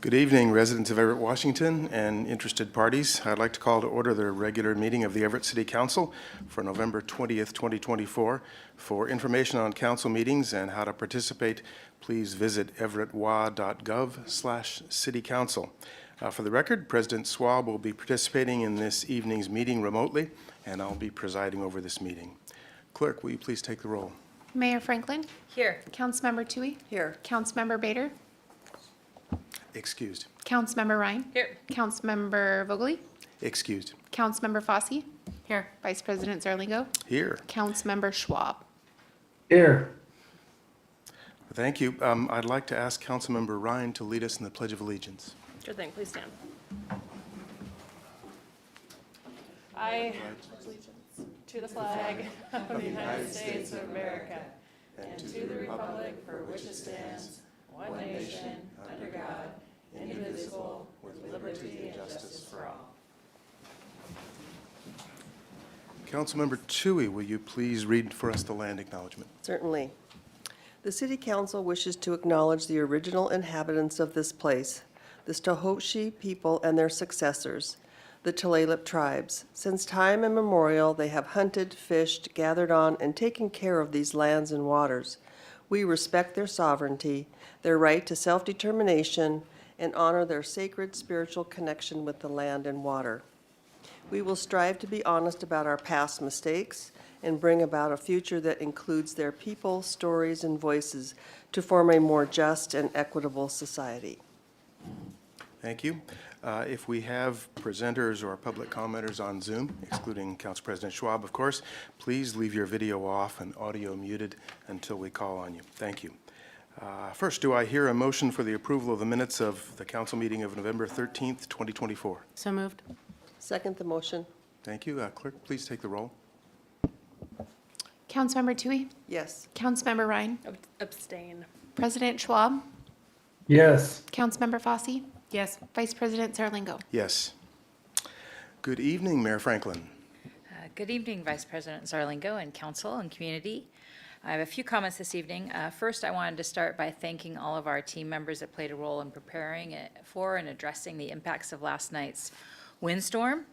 Good evening, residents of Everett, Washington, and interested parties. I'd like to call to order the regular meeting of the Everett City Council for November 20th, 2024. For information on council meetings and how to participate, please visit everettwa.gov/citycouncil. For the record, President Schwab will be participating in this evening's meeting remotely, and I'll be presiding over this meeting. Clerk, will you please take the roll? Mayor Franklin. Here. Councilmember Toohey. Here. Councilmember Bader. Excused. Councilmember Ryan. Here. Councilmember Vogely. Excused. Councilmember Fossey. Here. Vice President Zarlingo. Here. Councilmember Schwab. Here. Thank you. I'd like to ask Councilmember Ryan to lead us in the Pledge of Allegiance. Sure thing. Please stand. I pledge allegiance to the flag of the United States of America and to the republic for which it stands, one nation, under God, indivisible, with liberty and justice for all. Councilmember Toohey, will you please read for us the land acknowledgement? Certainly. The City Council wishes to acknowledge the original inhabitants of this place, the Stohoche people and their successors, the Tulalip tribes. Since time immemorial, they have hunted, fished, gathered on, and taken care of these lands and waters. We respect their sovereignty, their right to self-determination, and honor their sacred spiritual connection with the land and water. We will strive to be honest about our past mistakes and bring about a future that includes their people, stories, and voices to form a more just and equitable society. Thank you. If we have presenters or public commenters on Zoom, excluding Council President Schwab, of course, please leave your video off and audio muted until we call on you. Thank you. First, do I hear a motion for the approval of the minutes of the council meeting of November 13th, 2024? So moved. Second the motion. Thank you. Clerk, please take the roll. Councilmember Toohey. Yes. Councilmember Ryan. Abstain. President Schwab. Yes. Councilmember Fossey. Yes. Vice President Zarlingo. Yes. Good evening, Mayor Franklin. Good evening, Vice President Zarlingo and Council and community. I have a few comments this evening. First, I wanted to start by thanking all of our team members that played a role in preparing for and addressing the impacts of last night's windstorm.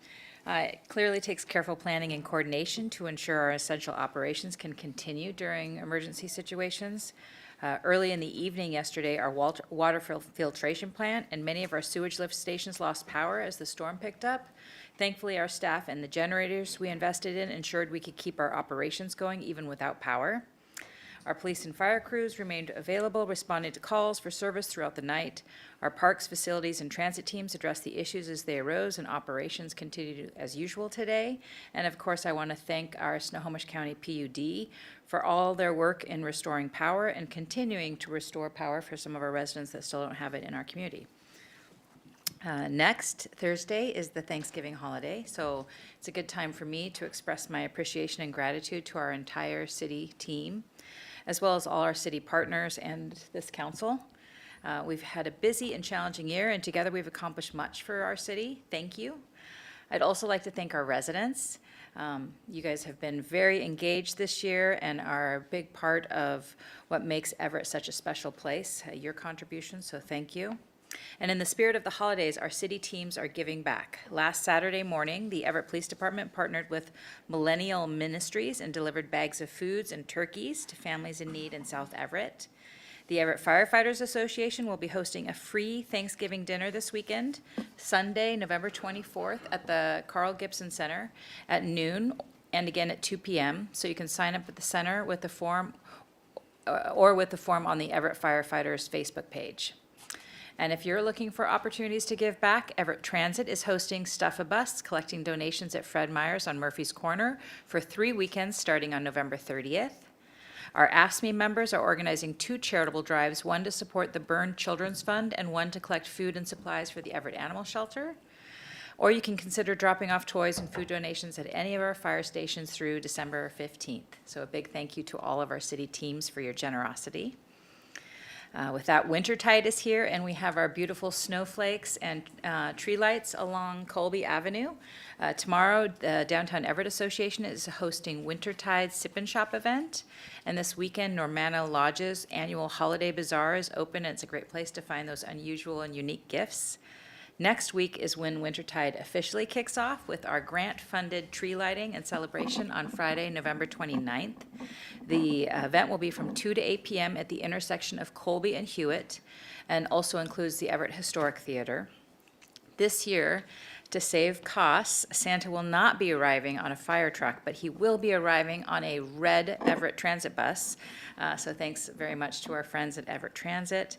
It clearly takes careful planning and coordination to ensure our essential operations can continue during emergency situations. Early in the evening yesterday, our water filtration plant and many of our sewage lift stations lost power as the storm picked up. Thankfully, our staff and the generators we invested in ensured we could keep our operations going even without power. Our police and fire crews remained available, responding to calls for service throughout the night. Our parks, facilities, and transit teams addressed the issues as they arose, and operations continued as usual today. And of course, I want to thank our Snohomish County PUD for all their work in restoring power and continuing to restore power for some of our residents that still don't have it in our community. Next Thursday is the Thanksgiving holiday, so it's a good time for me to express my appreciation and gratitude to our entire city team, as well as all our city partners and this council. We've had a busy and challenging year, and together we've accomplished much for our city. Thank you. I'd also like to thank our residents. You guys have been very engaged this year and are a big part of what makes Everett such a special place, your contribution, so thank you. And in the spirit of the holidays, our city teams are giving back. Last Saturday morning, the Everett Police Department partnered with Millennial Ministries and delivered bags of foods and turkeys to families in need in South Everett. The Everett Firefighters Association will be hosting a free Thanksgiving dinner this weekend, Sunday, November 24th at the Carl Gibson Center at noon and again at 2 p.m. So you can sign up at the center with the form or with the form on the Everett Firefighters Facebook page. And if you're looking for opportunities to give back, Everett Transit is hosting Stuff a Bus, collecting donations at Fred Meyer's on Murphy's Corner for 3 weekends starting on November 30th. Our AFSCME members are organizing 2 charitable drives, one to support the Burn Children's Fund and one to collect food and supplies for the Everett Animal Shelter. Or you can consider dropping off toys and food donations at any of our fire stations through December 15th. So a big thank you to all of our city teams for your generosity. With that, wintertide is here, and we have our beautiful snowflakes and tree lights along Colby Avenue. Tomorrow, the Downtown Everett Association is hosting Wintertide Sip and Shop event. And this weekend, Normanna Lodge's annual Holiday Bazaar is open, and it's a great place to find those unusual and unique gifts. Next week is when Wintertide officially kicks off with our grant-funded tree lighting and celebration on Friday, November 29th. The event will be from 2 to 8 p.m. at the intersection of Colby and Hewitt, and also includes the Everett Historic Theater. This year, to save costs, Santa will not be arriving on a fire truck, but he will be arriving on a red Everett Transit bus. So thanks very much to our friends at Everett Transit.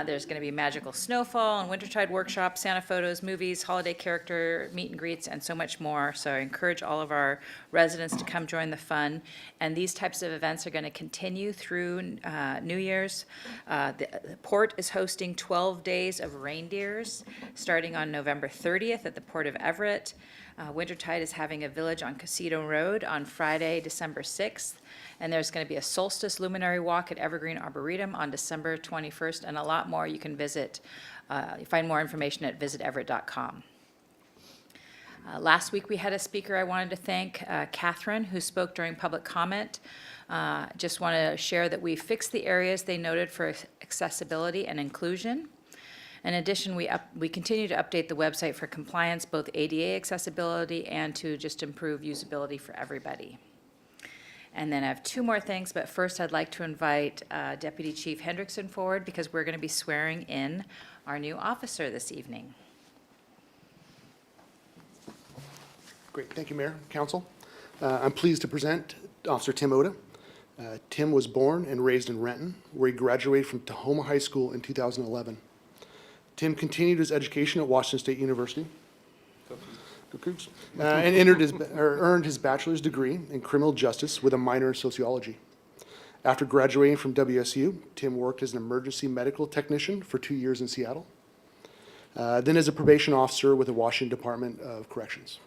There's going to be magical snowfall and wintertide workshops, Santa photos, movies, holiday character meet and greets, and so much more. So I encourage all of our residents to come join the fun. And these types of events are going to continue through New Year's. The port is hosting 12 days of reindeers starting on November 30th at the Port of Everett. Wintertide is having a village on Casito Road on Friday, December 6th. And there's going to be a solstice luminary walk at Evergreen Arboretum on December 21st, and a lot more. You can find more information at visiteverett.gov. Last week, we had a speaker I wanted to thank, Catherine, who spoke during public comment. Just want to share that we fixed the areas they noted for accessibility and inclusion. In addition, we continue to update the website for compliance, both ADA accessibility and to just improve usability for everybody. And then I have two more things, but first I'd like to invite Deputy Chief Hendrickson forward because we're going to be swearing in our new officer this evening. Great, thank you, Mayor, Council. I'm pleased to present Officer Tim Oda. Tim was born and raised in Renton, where he graduated from Tahoma High School in 2011. Tim continued his education at Washington State University. Go Cougs. And earned his bachelor's degree in criminal justice with a minor in sociology. After graduating from WSU, Tim worked as an emergency medical technician for 2 years in Seattle, then as a probation officer with the Washington Department of Corrections.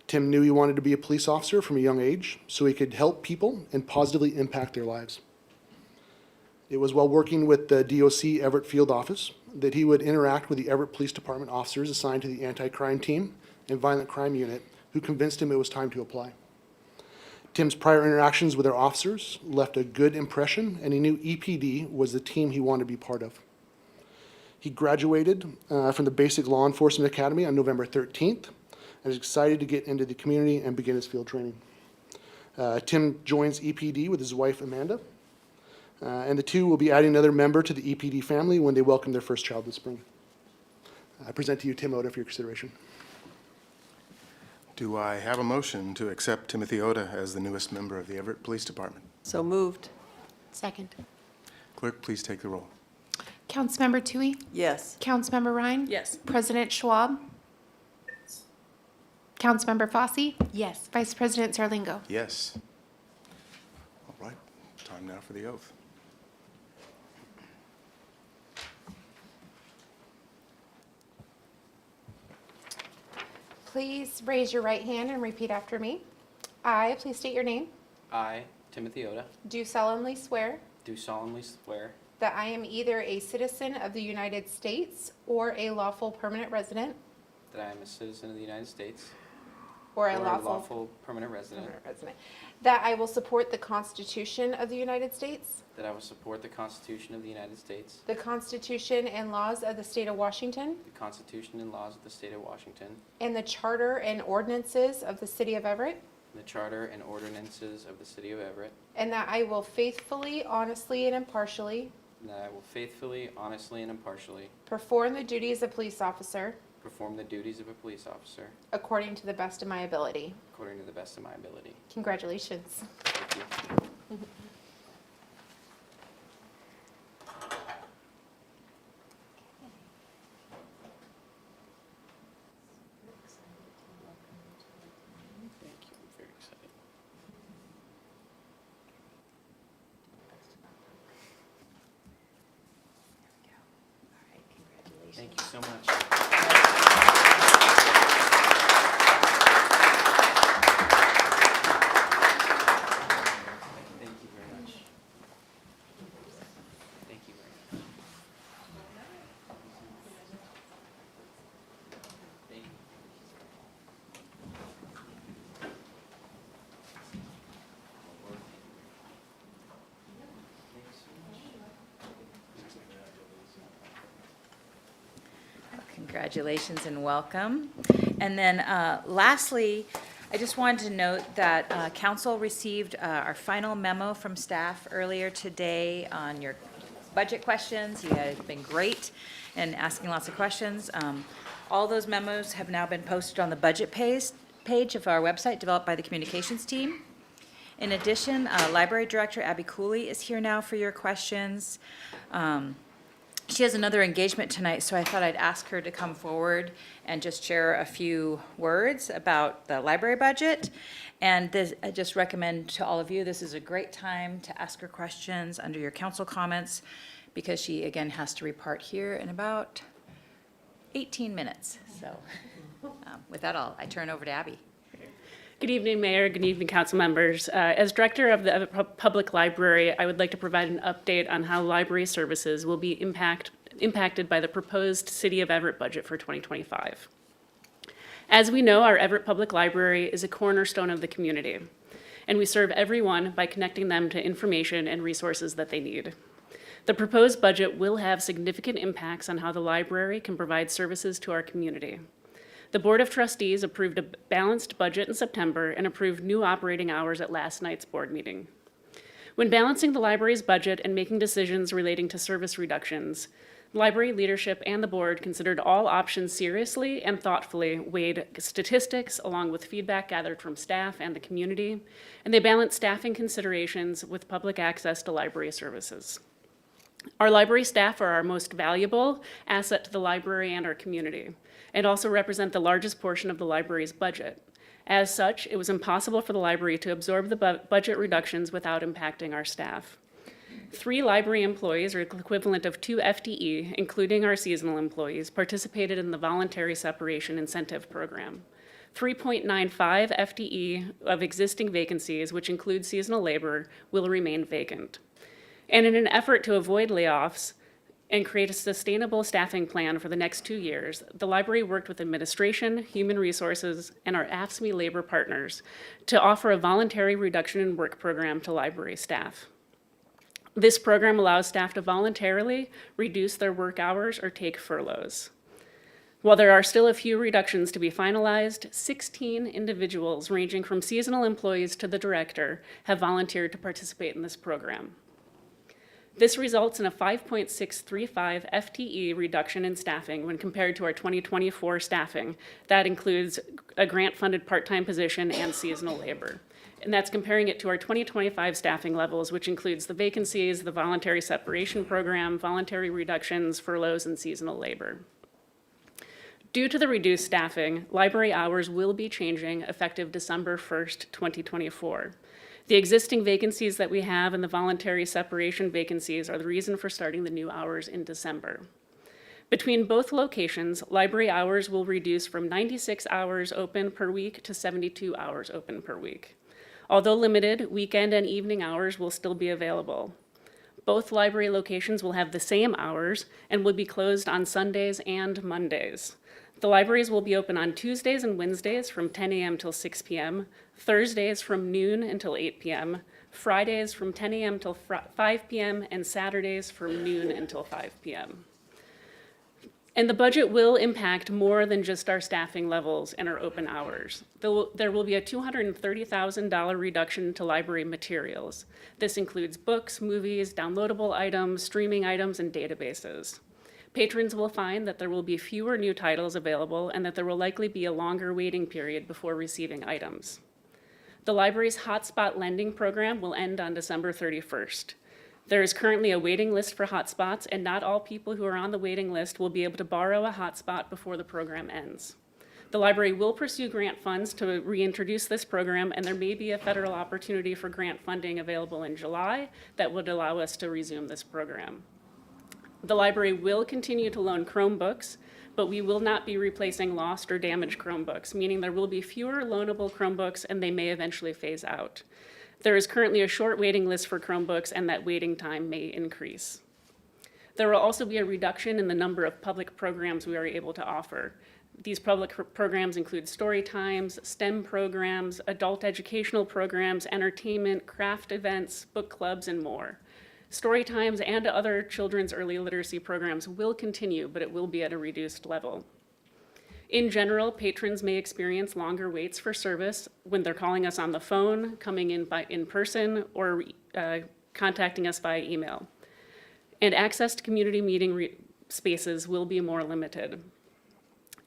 Tim knew he wanted to be a police officer from a young age so he could help people and positively impact their lives. It was while working with the DOC Everett Field Office that he would interact with the Everett Police Department officers assigned to the anti-crime team and violent crime unit who convinced him it was time to apply. Tim's prior interactions with our officers left a good impression, and he knew EPD was the team he wanted to be part of. He graduated from the Basic Law Enforcement Academy on November 13th and is excited to get into the community and begin his field training. Tim joins EPD with his wife, Amanda, and the two will be adding another member to the EPD family when they welcome their first child this spring. I present to you Tim Oda for your consideration. Do I have a motion to accept Timothy Oda as the newest member of the Everett Police Department? So moved. Second. Clerk, please take the roll. Councilmember Tui? Yes. Councilmember Ryan? Yes. President Schwab? Councilmember Fosse? Yes. Vice President Zarlingo? Yes. All right, time now for the oath. Please raise your right hand and repeat after me. I, please state your name, I, Timothy Oda, do solemnly swear do solemnly swear that I am either a citizen of the United States or a lawful permanent resident that I am a citizen of the United States or or a a lawful lawful permanent resident, permanent resident, that I will support the Constitution of the United States, that I will support the Constitution of the United States, the Constitution and laws of the state of Washington, the Constitution and laws of the state of Washington, and the charter and ordinances of the city of Everett, and the charter and ordinances of the city of Everett, and that I will faithfully, honestly, and impartially and that I will faithfully, honestly, and impartially perform the duties of police officer perform the duties of a police officer according to the best of my ability. according to the best of my ability. Congratulations. Thank you. Thank you. I'm very excited. Thank you so much. Thank you very much. Thank you Congratulations and welcome. And then lastly, I just wanted to note that council received our final memo from staff earlier today on your budget questions. You guys have been great in asking lots of questions. All those memos have now been posted on the budget page of our website developed by the communications team. In addition, Library Director Abby Cooley is here now for your questions. She has another engagement tonight, so I thought I'd ask her to come forward and just share a few words about the library budget. And this, I just recommend to all of you, this is a great time to ask her questions under your council comments, because she, again, has to report here in about 18 minutes. So with that, I turn over to Abby. Good evening, Mayor. Good evening, council members. As director of the Everett Public Library, I would like to provide an update on how library services will be impacted by the proposed City of Everett budget for 2025. As we know, our Everett Public Library is a cornerstone of the community, and we serve everyone by connecting them to information and resources that they need. The proposed budget will have significant impacts on how the library can provide services to our community. The Board of Trustees approved a balanced budget in September and approved new operating hours at last night's board meeting. When balancing the library's budget and making decisions relating to service reductions, library leadership and the board considered all options seriously and thoughtfully, weighed statistics along with feedback gathered from staff and the community, and they balanced staffing considerations with public access to library services. Our library staff are our most valuable asset to the library and our community, and also represent the largest portion of the library's budget. As such, it was impossible for the library to absorb the budget reductions without impacting our staff. 3 library employees, or equivalent of 2 FTE, including our seasonal employees, participated in the voluntary separation incentive program. 3.95 FTE of existing vacancies, which include seasonal labor, will remain vacant. And in an effort to avoid layoffs and create a sustainable staffing plan for the next 2 years, the library worked with administration, human resources, and our AFSCME labor partners to offer a voluntary reduction in work program to library staff. This program allows staff to voluntarily reduce their work hours or take furloughs. While there are still a few reductions to be finalized, 16 individuals ranging from seasonal employees to the director have volunteered to participate in this program. This results in a 5.635 FTE reduction in staffing when compared to our 2024 staffing. That includes a grant-funded part-time position and seasonal labor. And that's comparing it to our 2025 staffing levels, which includes the vacancies, the voluntary separation program, voluntary reductions, furloughs, and seasonal labor. Due to the reduced staffing, library hours will be changing effective December 1st, 2024. The existing vacancies that we have and the voluntary separation vacancies are the reason for starting the new hours in December. Between both locations, library hours will reduce from 96 hours open per week to 72 hours open per week. Although limited, weekend and evening hours will still be available. Both library locations will have the same hours and will be closed on Sundays and Mondays. The libraries will be open on Tuesdays and Wednesdays from 10 a.m. till 6 p.m., Thursdays from noon until 8 p.m., Fridays from 10 a.m. till 5 p.m., and Saturdays from noon until 5 p.m. And the budget will impact more than just our staffing levels and our open hours. There will be a $230,000 reduction to library materials. This includes books, movies, downloadable items, streaming items, and databases. Patrons will find that there will be fewer new titles available and that there will likely be a longer waiting period before receiving items. The library's hotspot lending program will end on December 31st. There is currently a waiting list for hotspots, and not all people who are on the waiting list will be able to borrow a hotspot before the program ends. The library will pursue grant funds to reintroduce this program, and there may be a federal opportunity for grant funding available in July that would allow us to resume this program. The library will continue to loan Chromebooks, but we will not be replacing lost or damaged Chromebooks, meaning there will be fewer loanable Chromebooks and they may eventually phase out. There is currently a short waiting list for Chromebooks, and that waiting time may increase. There will also be a reduction in the number of public programs we are able to offer. These public programs include story times, STEM programs, adult educational programs, entertainment, craft events, book clubs, and more. Story times and other children's early literacy programs will continue, but it will be at a reduced level. In general, patrons may experience longer waits for service when they're calling us on the phone, coming in person, or contacting us by email. And access to community meeting spaces will be more limited.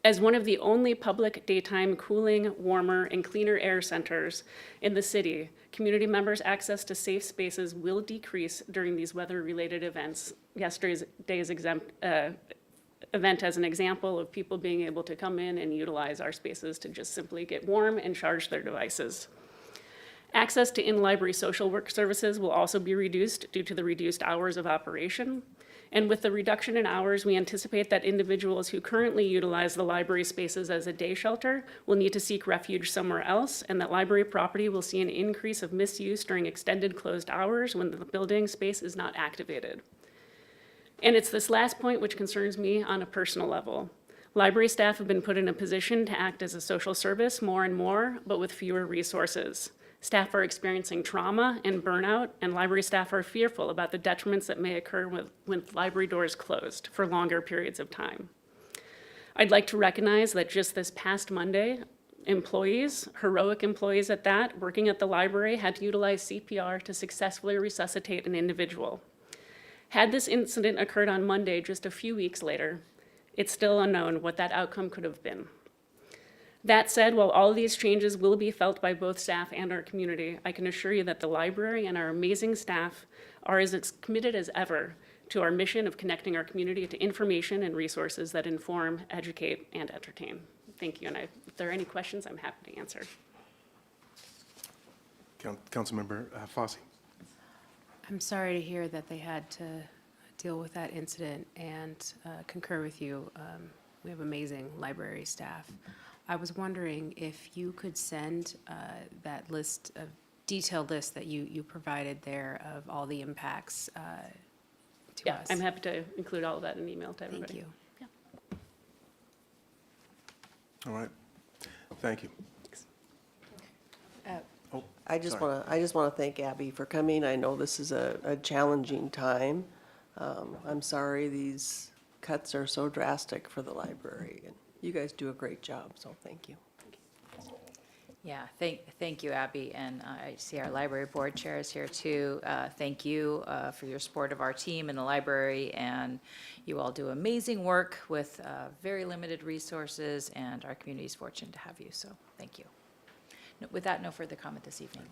As one of the only public daytime cooling, warmer, and cleaner air centers in the city, community members' access to safe spaces will decrease during these weather-related events. Yesterday's event as an example of people being able to come in and utilize our spaces to just simply get warm and charge their devices. Access to in-library social work services will also be reduced due to the reduced hours of operation. And with the reduction in hours, we anticipate that individuals who currently utilize the library spaces as a day shelter will need to seek refuge somewhere else, and that library property will see an increase of misuse during extended closed hours when the building space is not activated. And it's this last point which concerns me on a personal level. Library staff have been put in a position to act as a social service more and more, but with fewer resources. Staff are experiencing trauma and burnout, and library staff are fearful about the detriments that may occur when library doors closed for longer periods of time. I'd like to recognize that just this past Monday, employees, heroic employees at that, working at the library had to utilize CPR to successfully resuscitate an individual. Had this incident occurred on Monday just a few weeks later, it's still unknown what that outcome could have been. That said, while all of these changes will be felt by both staff and our community, I can assure you that the library and our amazing staff are as committed as ever to our mission of connecting our community to information and resources that inform, educate, and entertain. Thank you, and if there are any questions, I'm happy to answer. Councilmember Fossey. I'm sorry to hear that they had to deal with that incident and concur with you. We have amazing library staff. I was wondering if you could send that list of detailed list that you provided there of all the impacts to us. I'm happy to include all of that in an email to everybody. Thank you. Yeah. All right. Thank you. I just Sorry. want to thank Abby for coming. I know this is a challenging time. I'm sorry these cuts are so drastic for the library, and you guys do a great job, so thank you. Yeah, thank you, Abby, and I see our library board chair is here too. Thank you for your support of our team in the library, and you all do amazing work with very limited resources, and our community is fortunate to have you, so thank you. With that, no further comment this evening.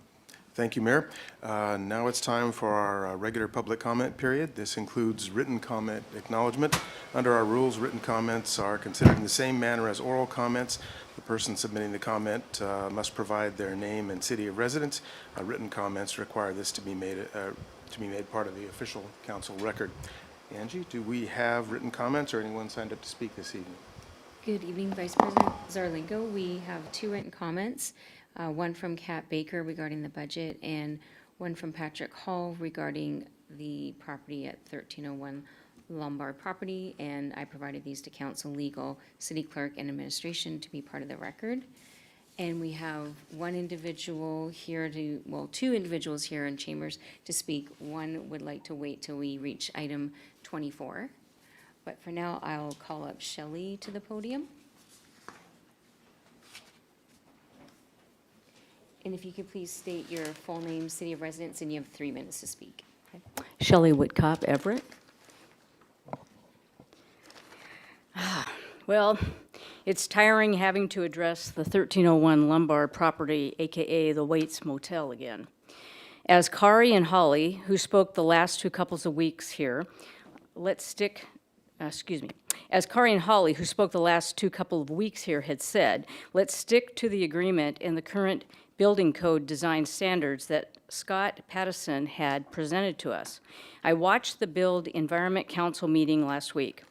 Thank you, Mayor. Now it's time for our regular public comment period. This includes written comment acknowledgement. Under our rules, written comments are considered in the same manner as oral comments. The person submitting the comment must provide their name and city of residence. Written comments require this to be made part of the official council record. Angie, do we have written comments or anyone signed up to speak this evening? Good evening, Vice President Zarlingo. We have two written comments, one from Kat Baker regarding the budget and one from Patrick Hall regarding the property at 1301 Lombard property, and I provided these to council, legal, city clerk, and administration to be part of the record. And we have one individual here two individuals here in chambers to speak. One would like to wait till we reach item 24. But for now, I'll call up Shelley to the podium. And if you could please state your full name, city of residence, and you have 3 minutes to speak. Shelley Whitcop, Everett. Well, it's tiring having to address the 1301 Lombard property, AKA the Waits Motel again. As Kari and Holly, who spoke the last 2 couples of weeks here, as Kari and Holly, who spoke the last 2 couple of weeks here, had said, let's stick to the agreement and the current building code design standards that Scott Pattison had presented to us. I watched the Build Environment Council meeting last week.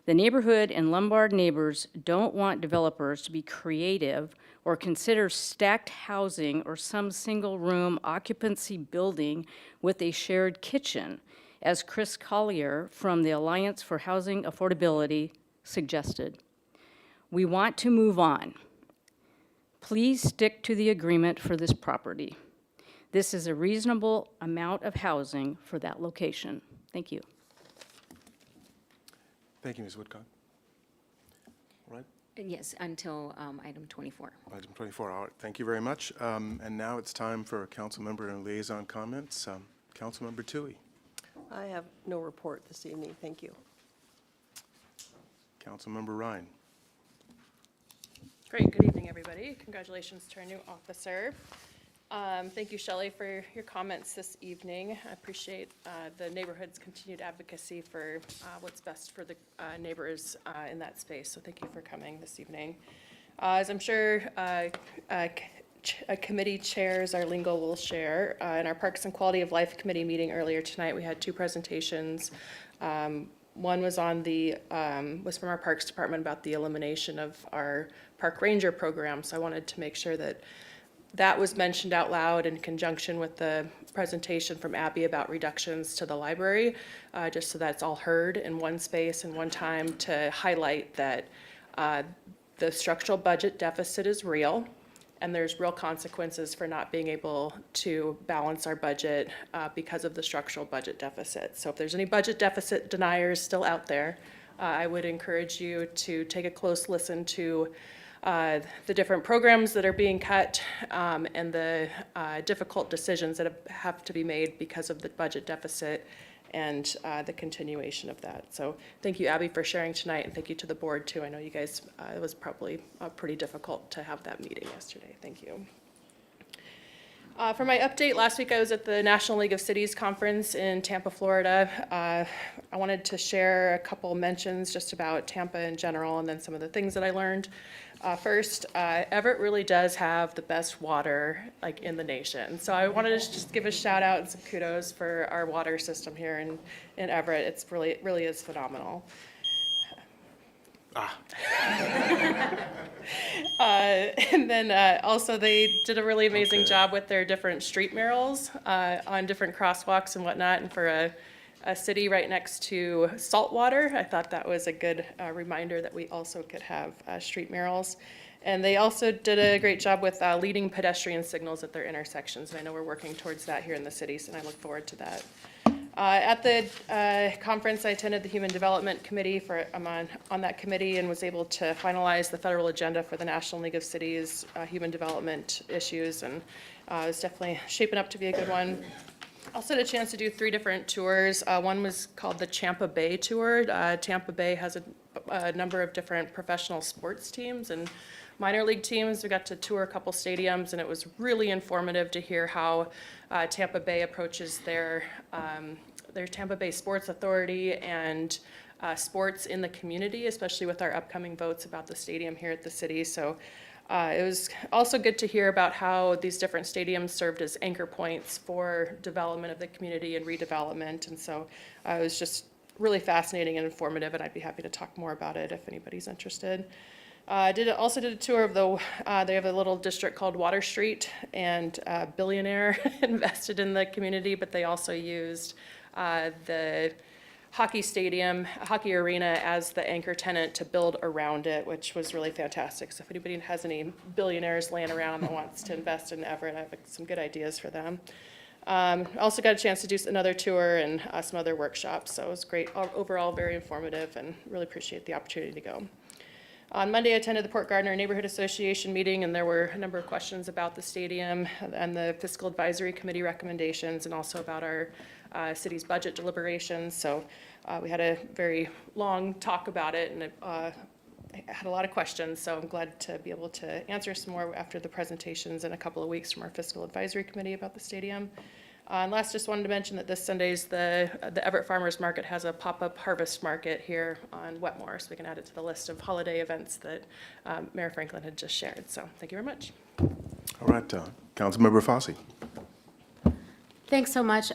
The neighborhood and Lombard neighbors don't want developers to be creative or consider stacked housing or some single-room occupancy building with a shared kitchen, as Chris Collier from the Alliance for Housing Affordability suggested. We want to move on. Please stick to the agreement for this property. This is a reasonable amount of housing for that location. Thank you. Thank you, Ms. Woodcock. All right. Yes, until item 24. Item 24, all right, thank you very much. And now it's time for council member and liaison comments. Councilmember Toohey. I have no report this evening, thank you. Councilmember Ryan. Great, good evening, everybody. Congratulations to our new officer. Thank you, Shelley, for your comments this evening. I appreciate the neighborhood's continued advocacy for what's best for the neighbors in that space, so thank you for coming this evening. As I'm sure committee chairs, our lingo will share, in our Parks and Quality of Life Committee meeting earlier tonight, we had two presentations. One was on was from our Parks Department about the elimination of our Park Ranger program, so I wanted to make sure that that was mentioned out loud in conjunction with the presentation from Abby about reductions to the library, just so that's all heard in one space and one time to highlight that the structural budget deficit is real, and there's real consequences for not being able to balance our budget because of the structural budget deficit. So if there's any budget deficit deniers still out there, I would encourage you to take a close listen to the different programs that are being cut and the difficult decisions that have to be made because of the budget deficit and the continuation of that. So thank you, Abby, for sharing tonight, and thank you to the board too. I know you guys, it was probably pretty difficult to have that meeting yesterday. Thank you. For my update, last week I was at the National League of Cities Conference in Tampa, Florida. I wanted to share a couple mentions just about Tampa in general and then some of the things that I learned. First, Everett really does have the best water like in the nation. So I wanted to just give a shout out and some kudos for our water system here in Everett. It's it really is phenomenal. And then also they did a really amazing job with their different street murals on different crosswalks and whatnot. And for a city right next to saltwater, I thought that was a good reminder that we also could have street murals. And they also did a great job with leading pedestrian signals at their intersections. And I know we're working towards that here in the city, and I look forward to that. At the conference, I attended the Human Development Committee. I'm on that committee and was able to finalize the federal agenda for the National League of Cities human development issues, and it was definitely shaping up to be a good one. Also had a chance to do 3 different tours. One was called the Tampa Bay Tour. Tampa Bay has a number of different professional sports teams and minor league teams. We got to tour a couple stadiums, and it was really informative to hear how Tampa Bay approaches their Tampa Bay Sports Authority and sports in the community, especially with our upcoming votes about the stadium here at the city. So it was also good to hear about how these different stadiums served as anchor points for development of the community and redevelopment. And so it was just really fascinating and informative, and I'd be happy to talk more about it if anybody's interested. Also did a tour of they have a little district called Water Street, and a billionaire invested in the community, but they also used the hockey arena as the anchor tenant to build around it, which was really fantastic. So if anybody has any billionaires laying around that wants to invest in Everett, I have some good ideas for them. Also got a chance to do another tour and some other workshops, so it was great. Overall, very informative, and really appreciate the opportunity to go. On Monday, I attended the Port Gardner Neighborhood Association meeting, and there were a number of questions about the stadium and the Fiscal Advisory Committee recommendations, and also about our city's budget deliberations. So we had a very long talk about it, and it had a lot of questions, so I'm glad to be able to answer some more after the presentations in a couple of weeks from our Fiscal Advisory Committee about the stadium. And last, just wanted to mention that this Sunday's the Everett Farmers Market has a pop-up harvest market here on Wetmore, so we can add it to the list of holiday events that Mayor Franklin had just shared. So thank you very much. All right, Councilmember Fossey. Thanks so much.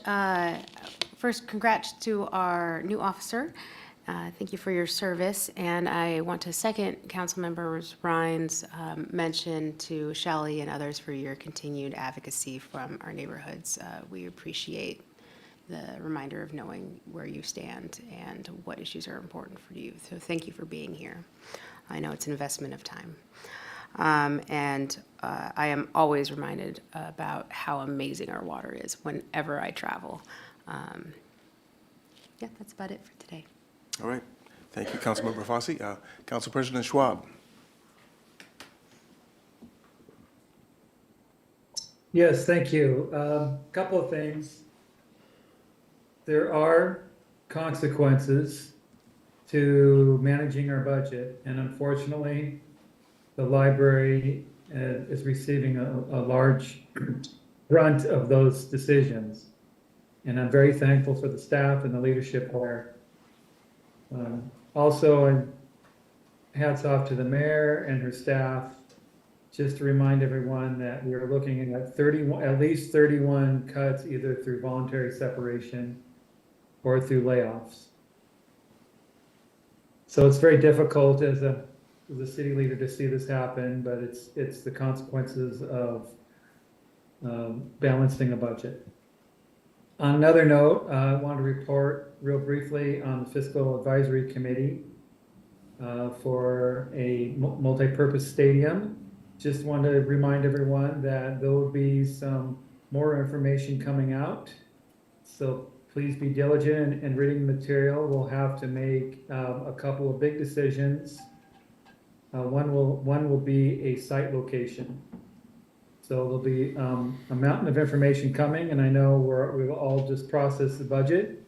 First, congrats to our new officer. Thank you for your service. And I want to second Councilmember Ryan's mention to Shelley and others for your continued advocacy from our neighborhoods. We appreciate the reminder of knowing where you stand and what issues are important for you. So thank you for being here. I know it's an investment of time. And I am always reminded about how amazing our water is whenever I travel. Yeah, that's about it for today. All right. Thank you, Councilmember Fossey. Council President Schwab. Yes, thank you. Couple of things. There are consequences to managing our budget, and unfortunately, the library is receiving a large brunt of those decisions. And I'm very thankful for the staff and the leadership there. Also, hats off to the mayor and her staff. Just to remind everyone that we are looking at at least 31 cuts, either through voluntary separation or through layoffs. So it's very difficult as a city leader to see this happen, but it's the consequences of balancing a budget. On another note, I want to report real briefly on the Fiscal Advisory Committee for a multi-purpose stadium. Just want to remind everyone that there will be some more information coming out. So please be diligent in reading the material. We'll have to make a couple of big decisions. One will be a site location. So there'll be a mountain of information coming, and I know we'll all just process the budget.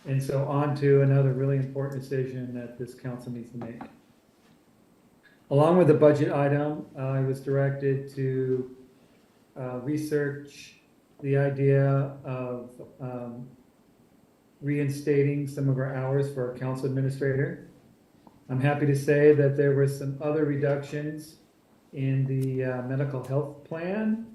And so on to another really important decision that this council needs to make. Along with the budget item, I was directed to research the idea of reinstating some of our hours for our council administrator. I'm happy to say that there were some other reductions in the medical health plan.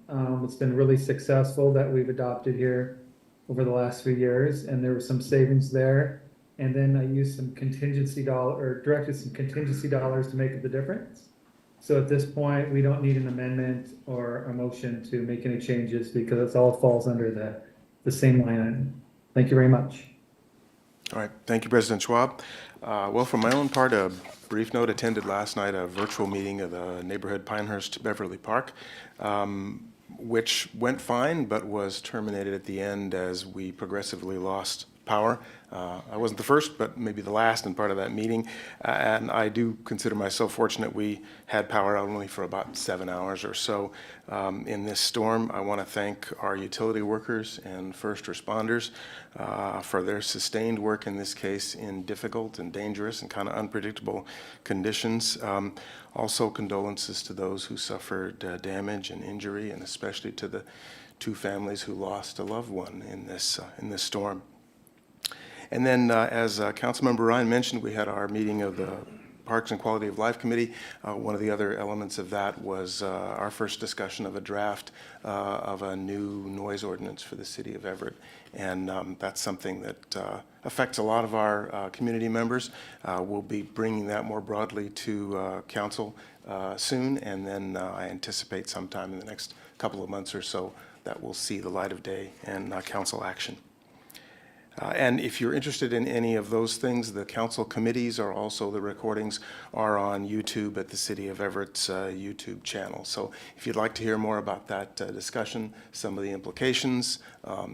It's been really successful that we've adopted here over the last few years, and there were some savings there. And then I used some directed some contingency dollars to make up the difference. So at this point, we don't need an amendment or a motion to make any changes because it all falls under the same line item. Thank you very much. All right, thank you, President Schwab. Well, for my own part, a brief note: attended last night a virtual meeting of the neighborhood Pinehurst Beverly Park, which went fine, but was terminated at the end as we progressively lost power. I wasn't the first, but maybe the last in part of that meeting. And I do consider myself fortunate we had power only for about 7 hours or so in this storm. I want to thank our utility workers and first responders for their sustained work in this case in difficult and dangerous and kind of unpredictable conditions. Also, condolences to those who suffered damage and injury, and especially to the 2 families who lost a loved one in this storm. And then, as Councilmember Ryan mentioned, we had our meeting of the Parks and Quality of Life Committee. One of the other elements of that was our first discussion of a draft of a new noise ordinance for the city of Everett. And that's something that affects a lot of our community members. We'll be bringing that more broadly to council soon, and then I anticipate sometime in the next couple of months or so that will see the light of day and council action. And if you're interested in any of those things, the council committees are also, the recordings are on YouTube at the City of Everett's YouTube channel. So if you'd like to hear more about that discussion, some of the implications,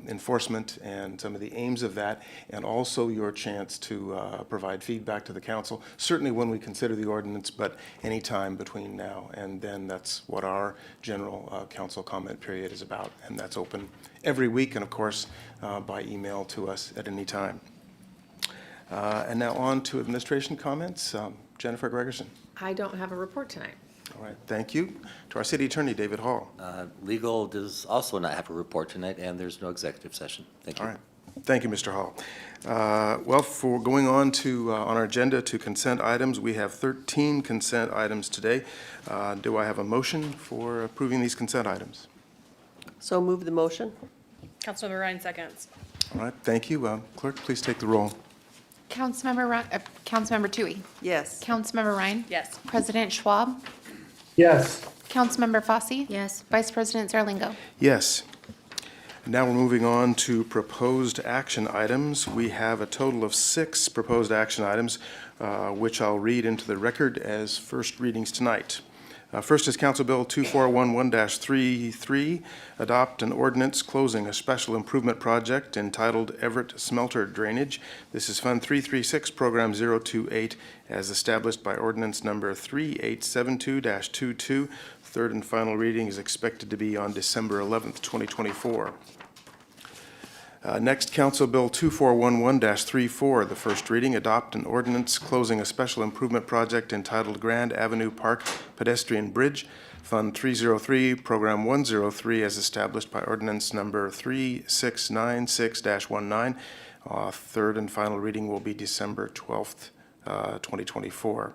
enforcement, and some of the aims of that, and also your chance to provide feedback to the council, certainly when we consider the ordinance, but any time between now and then, that's what our general council comment period is about, and that's open every week, and of course, by email to us at any time. And now on to administration comments. Jennifer Gregerson. I don't have a report tonight. All right, thank you. To our city attorney, David Hall. Legal does also not have a report tonight, and there's no executive session. Thank you. All right. Thank you, Mr. Hall. Well, for going on to on our agenda to consent items, we have 13 consent items today. Do I have a motion for approving these consent items? So move the motion. Councilmember Ryan seconds. All right, thank you. Clerk, please take the roll. Councilmember Toohey. Yes. Councilmember Ryan. Yes. President Schwab. Yes. Councilmember Fosse. Yes. Vice President Zarlingo. Yes. Now we're moving on to proposed action items. We have a total of 6 proposed action items, which I'll read into the record as first readings tonight. First is Council Bill 2411-33, adopt an ordinance closing a special improvement project entitled Everett Smelter Drainage. This is Fund 336, Program 028, as established by ordinance number 3872-22. Third and final reading is expected to be on December 11th, 2024. Next, Council Bill 2411-34, the first reading, adopt an ordinance closing a special improvement project entitled Grand Avenue Park Pedestrian Bridge, Fund 303, Program 103, as established by ordinance number 3696-19. Third and final reading will be December 12th, 2024.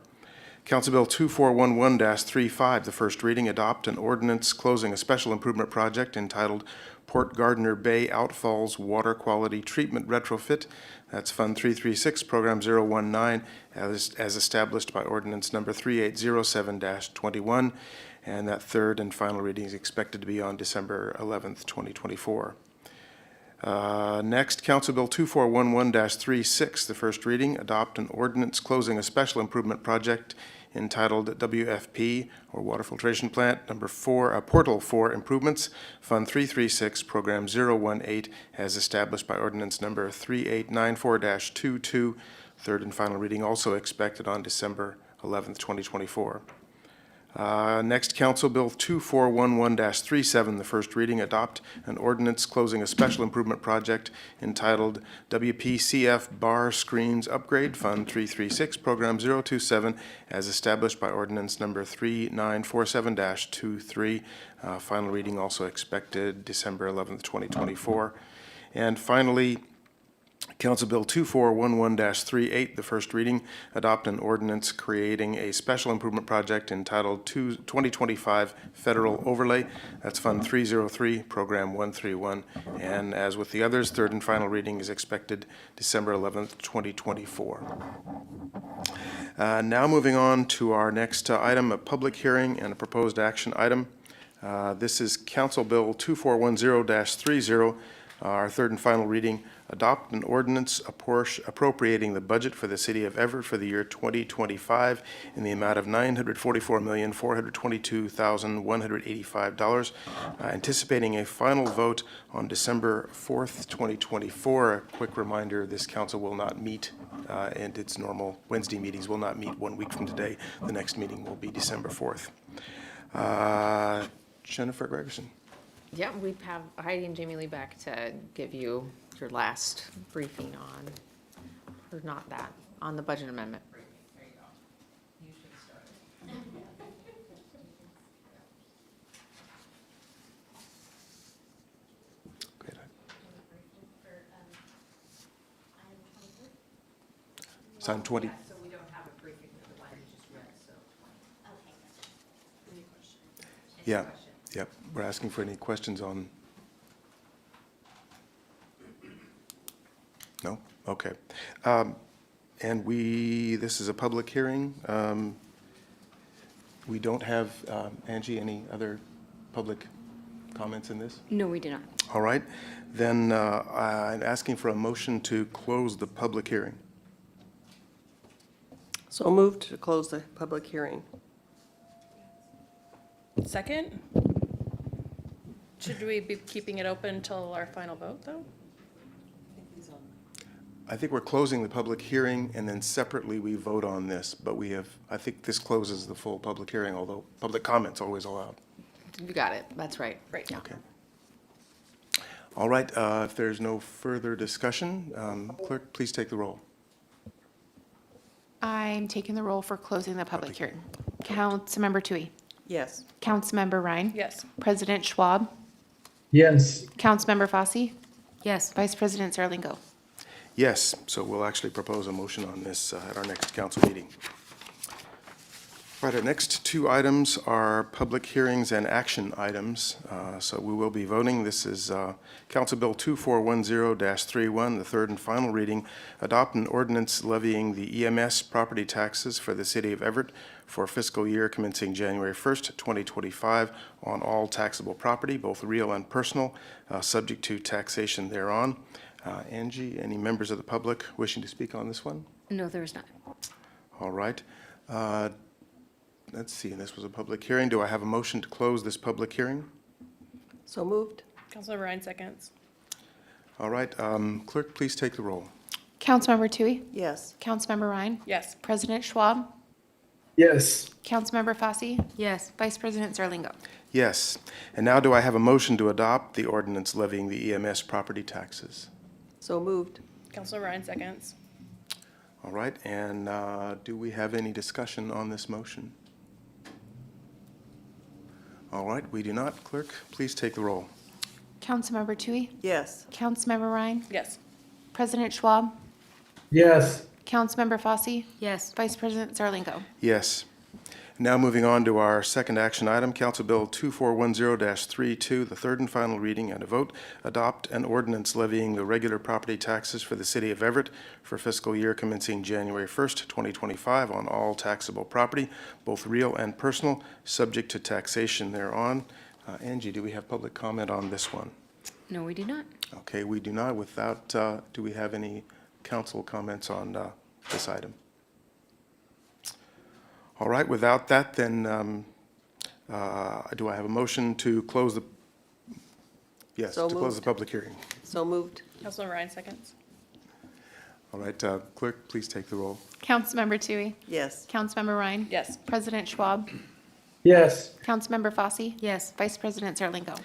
Council Bill 2411-35, the first reading, adopt an ordinance closing a special improvement project entitled Port Gardner Bay Outfalls Water Quality Treatment Retrofit. That's Fund 336, Program 019, as established by ordinance number 3807-21. And that third and final reading is expected to be on December 11th, 2024. Next, Council Bill 2411-36, the first reading, adopt an ordinance closing a special improvement project entitled WFP, or Water Filtration Plant, number 4, Portal 4 Improvements, Fund 336, Program 018, as established by ordinance number 3894-22. Third and final reading also expected on December 11th, 2024. Next, Council Bill 2411-37, the first reading, adopt an ordinance closing a special improvement project entitled WPCF Bar Screens Upgrade, Fund 336, Program 027, as established by ordinance number 3947-23. Final reading also expected December 11th, 2024. And finally, Council Bill 2411-38, the first reading, adopt an ordinance creating a special improvement project entitled 2025 Federal Overlay. That's Fund 303, Program 131. And as with the others, third and final reading is expected December 11th, 2024. Now moving on to our next item, a public hearing and a proposed action item. This is Council Bill 2410-30, our third and final reading. Adopt an ordinance appropriating the budget for the city of Everett for the year 2025 in the amount of $944,422,185, anticipating a final vote on December 4th, 2024. A quick reminder, this council will not meet, and its normal Wednesday meetings will not meet 1 week from today. The next meeting will be December 4th. Jennifer Gregerson. Yeah, we have Heidi and Jamie Lee back to give you your last briefing on, or not that, on the budget amendment. Great. Sign 20. So we don't have a briefing for the one you just read, so. Any questions? Yeah, yep. We're asking for any questions on. No? Okay. And this is a public hearing. We don't have, Angie, any other public comments in this? No, we do not. All right. Then I'm asking for a motion to close the public hearing. So moved to close the public hearing. Second? Should we be keeping it open until our final vote, though? I think we're closing the public hearing, and then separately we vote on this, but I think this closes the full public hearing, although public comment's always allowed. You got it, that's right. Right. Yeah. Okay. All right, if there's no further discussion, clerk, please take the roll. I'm taking the roll for closing the public hearing. Councilmember Tui. Yes. Councilmember Ryan. Yes. President Schwab. Yes. Councilmember Fosse. Yes. Vice President Zarlingo. Yes, so we'll actually propose a motion on this at our next council meeting. Right, our next two items are public hearings and action items. So we will be voting. This is Council Bill 2410-31, the third and final reading. Adopt an ordinance levying the EMS property taxes for the city of Everett for fiscal year commencing January 1st, 2025 on all taxable property, both real and personal, subject to taxation thereon. Angie, any members of the public wishing to speak on this one? No, there is not. All right. let's see, this was a public hearing. Do I have a motion to close this public hearing? So moved. Councilmember Ryan seconds. All right, clerk, please take the roll. Councilmember Tui, Yes. Councilmember Ryan, Yes. President Schwab, Yes. Councilmember Fosse, Yes. Vice President Zarlingo. Yes. And now do I have a motion to adopt the ordinance levying the EMS property taxes? So moved. Councilmember Ryan seconds. All right, and do we have any discussion on this motion? All right, we do not. Clerk, please take the roll. Councilmember Tui, Yes. Councilmember Ryan, Yes. President Schwab, Yes. Councilmember Fosse, Yes. Vice President Zarlingo. Yes. Now moving on to our second action item, Council Bill 2410-32, the third and final reading and a vote, adopt an ordinance levying the regular property taxes for the city of Everett for fiscal year commencing January 1st, 2025 on all taxable property, both real and personal, subject to taxation thereon. Angie, do we have public comment on this one? No, we do not. Okay, we do not. Without, do we have any council comments on this item? All right, without that, then do I have a motion to close the, yes, So to close the moved. public hearing? So moved. Councilmember Ryan seconds. All right, clerk, please take the roll. Councilmember Tui, Yes. Councilmember Ryan, Yes. President Schwab, Yes. Councilmember Fosse, Yes. Vice President Zarlingo.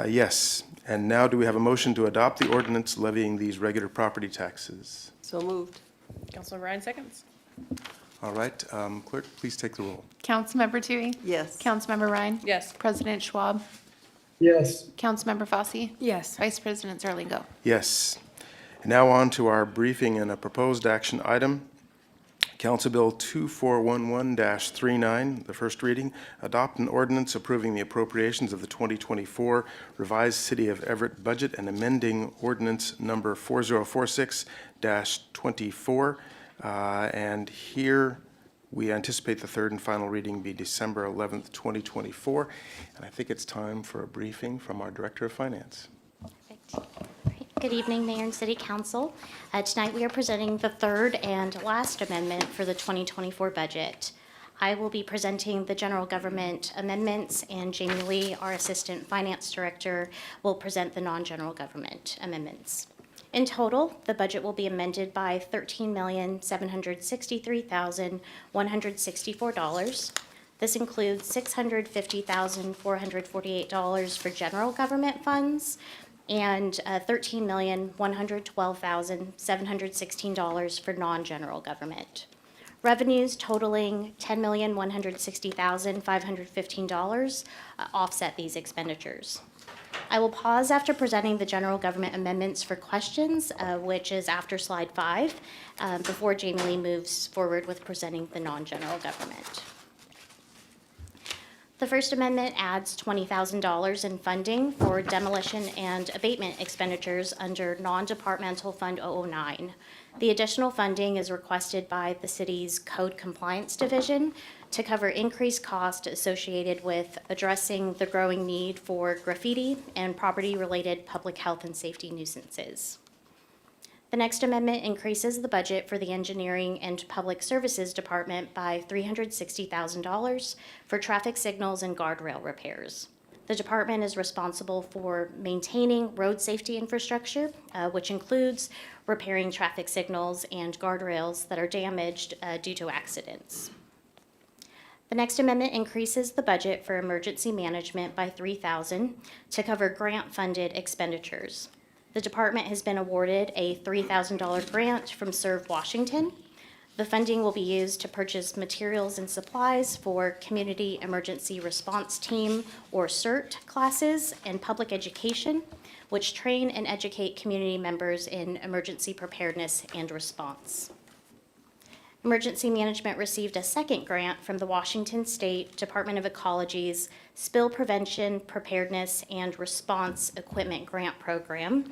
Yes, and now do we have a motion to adopt the ordinance levying these regular property taxes? So moved. Councilmember Ryan seconds. All right, clerk, please take the roll. Councilmember Tui, Yes. Councilmember Ryan, Yes. President Schwab, Yes. Councilmember Fosse, Yes. Vice President Zarlingo. Yes. And now on to our briefing and a proposed action item. Council Bill 2411-39, the first reading, adopt an ordinance approving the appropriations of the 2024 revised City of Everett budget and amending ordinance number 4046-24. And here we anticipate the third and final reading be December 11th, 2024. And I think it's time for a briefing from our Director of Finance. Good evening, Mayor and City Council. Tonight we are presenting the third and last amendment for the 2024 budget. I will be presenting the general government amendments, and Jamie Lee, our Assistant Finance Director, will present the non-general government amendments. In total, the budget will be amended by $13,763,164. This includes $650,448 for general government funds, and $13,112,716 for non-general government. Revenues totaling $10,160,515 offset these expenditures. I will pause after presenting the general government amendments for questions, which is after slide 5, before Jamie Lee moves forward with presenting the non-general government. The First Amendment adds $20,000 in funding for demolition and abatement expenditures under Non-Departmental Fund 009. The additional funding is requested by the city's Code Compliance Division to cover increased costs associated with addressing the growing need for graffiti and property-related public health and safety nuisances. The next amendment increases the budget for the Engineering and Public Services Department by $360,000 for traffic signals and guardrail repairs. The department is responsible for maintaining road safety infrastructure, which includes repairing traffic signals and guardrails that are damaged due to accidents. The next amendment increases the budget for emergency management by $3,000 to cover grant-funded expenditures. The department has been awarded a $3,000 grant from Serve Washington. The funding will be used to purchase materials and supplies for Community Emergency Response Team, or CERT, classes and public education, which train and educate community members in emergency preparedness and response. Emergency Management received a second grant from the Washington State Department of Ecology's Spill Prevention, Preparedness, and Response Equipment Grant Program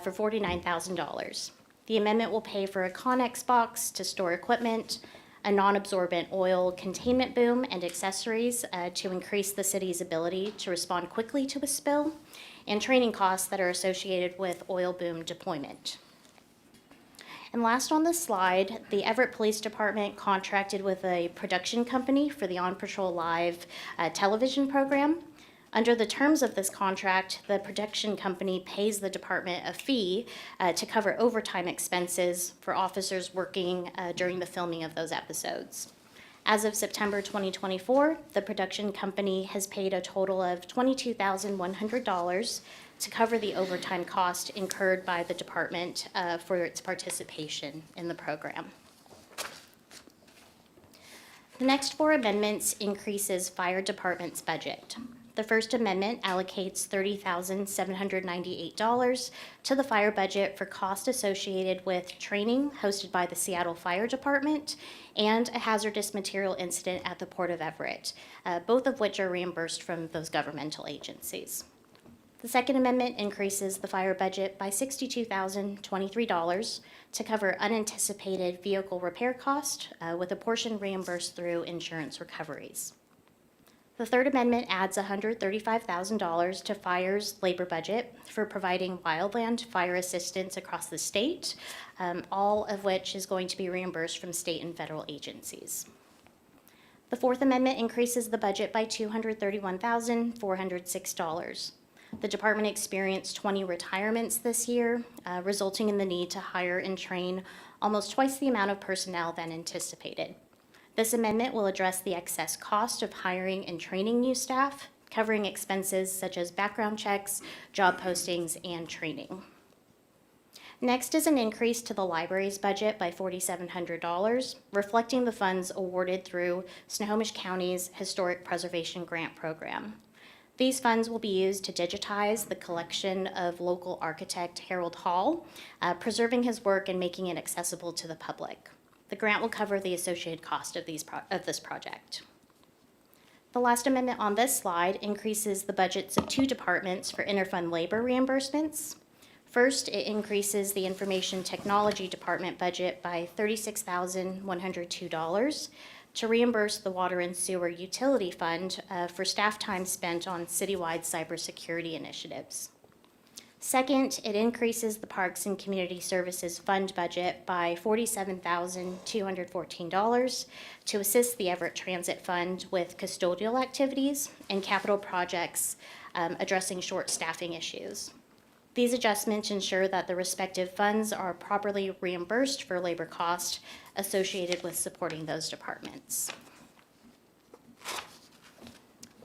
for $49,000. The amendment will pay for a Connex box to store equipment, a non-absorbent oil containment boom and accessories to increase the city's ability to respond quickly to a spill, and training costs that are associated with oil boom deployment. And last on this slide, the Everett Police Department contracted with a production company for the On Patrol Live television program. Under the terms of this contract, the production company pays the department a fee to cover overtime expenses for officers working during the filming of those episodes. As of September 2024, the production company has paid a total of $22,100 to cover the overtime cost incurred by the department for its participation in the program. The next four amendments increases fire department's budget. The first amendment allocates $30,798 to the fire budget for costs associated with training hosted by the Seattle Fire Department and a hazardous material incident at the Port of Everett, both of which are reimbursed from those governmental agencies. The second amendment increases the fire budget by $62,023 to cover unanticipated vehicle repair costs, with a portion reimbursed through insurance recoveries. The third amendment adds $135,000 to fire's labor budget for providing wildland fire assistance across the state, all of which is going to be reimbursed from state and federal agencies. The fourth amendment increases the budget by $231,406. The department experienced 20 retirements this year, resulting in the need to hire and train almost twice the amount of personnel than anticipated. This amendment will address the excess cost of hiring and training new staff, covering expenses such as background checks, job postings, and training. Next is an increase to the library's budget by $4,700, reflecting the funds awarded through Snohomish County's Historic Preservation Grant Program. These funds will be used to digitize the collection of local architect Harold Hall, preserving his work and making it accessible to the public. The grant will cover the associated cost of this project. The last amendment on this slide increases the budgets of two departments for interfund labor reimbursements. First, it increases the Information Technology Department budget by $36,102 to reimburse the Water and Sewer Utility Fund for staff time spent on citywide cybersecurity initiatives. Second, it increases the Parks and Community Services Fund budget by $47,214 to assist the Everett Transit Fund with custodial activities and capital projects addressing short staffing issues. These adjustments ensure that the respective funds are properly reimbursed for labor costs associated with supporting those departments.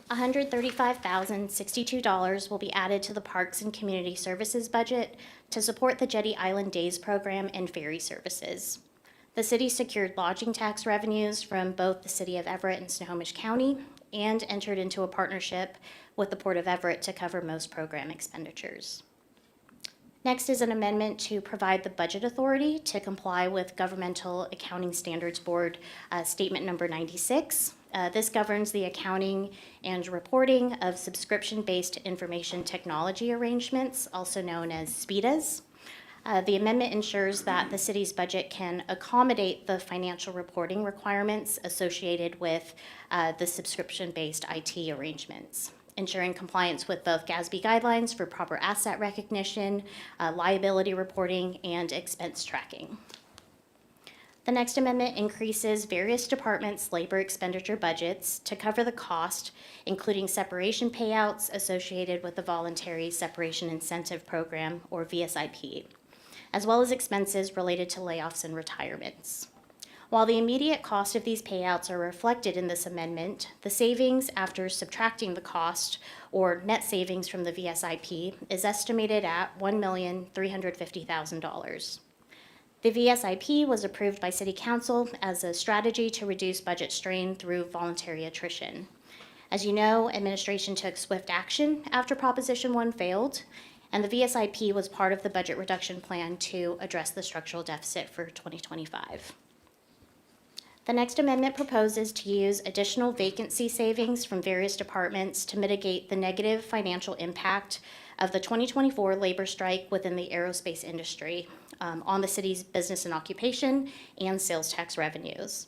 $135,062 will be added to the Parks and Community Services budget to support the Jetty Island Days program and ferry services. The city secured lodging tax revenues from both the City of Everett and Snohomish County and entered into a partnership with the Port of Everett to cover most program expenditures. Next is an amendment to provide the budget authority to comply with Governmental Accounting Standards Board Statement Number 96. This governs the accounting and reporting of subscription-based information technology arrangements, also known as SPIDAs. The amendment ensures that the city's budget can accommodate the financial reporting requirements associated with the subscription-based IT arrangements, ensuring compliance with both GASB guidelines for proper asset recognition, liability reporting, and expense tracking. The next amendment increases various departments' labor expenditure budgets to cover the cost, including separation payouts associated with the Voluntary Separation Incentive Program, or VSIP, as well as expenses related to layoffs and retirements. While the immediate cost of these payouts are reflected in this amendment, the savings after subtracting the cost, or net savings from the VSIP, is estimated at $1,350,000. The VSIP was approved by City Council as a strategy to reduce budget strain through voluntary attrition. As you know, administration took swift action after Proposition 1 failed, and the VSIP was part of the budget reduction plan to address the structural deficit for 2025. The next amendment proposes to use additional vacancy savings from various departments to mitigate the negative financial impact of the 2024 labor strike within the aerospace industry on the city's business and occupation and sales tax revenues.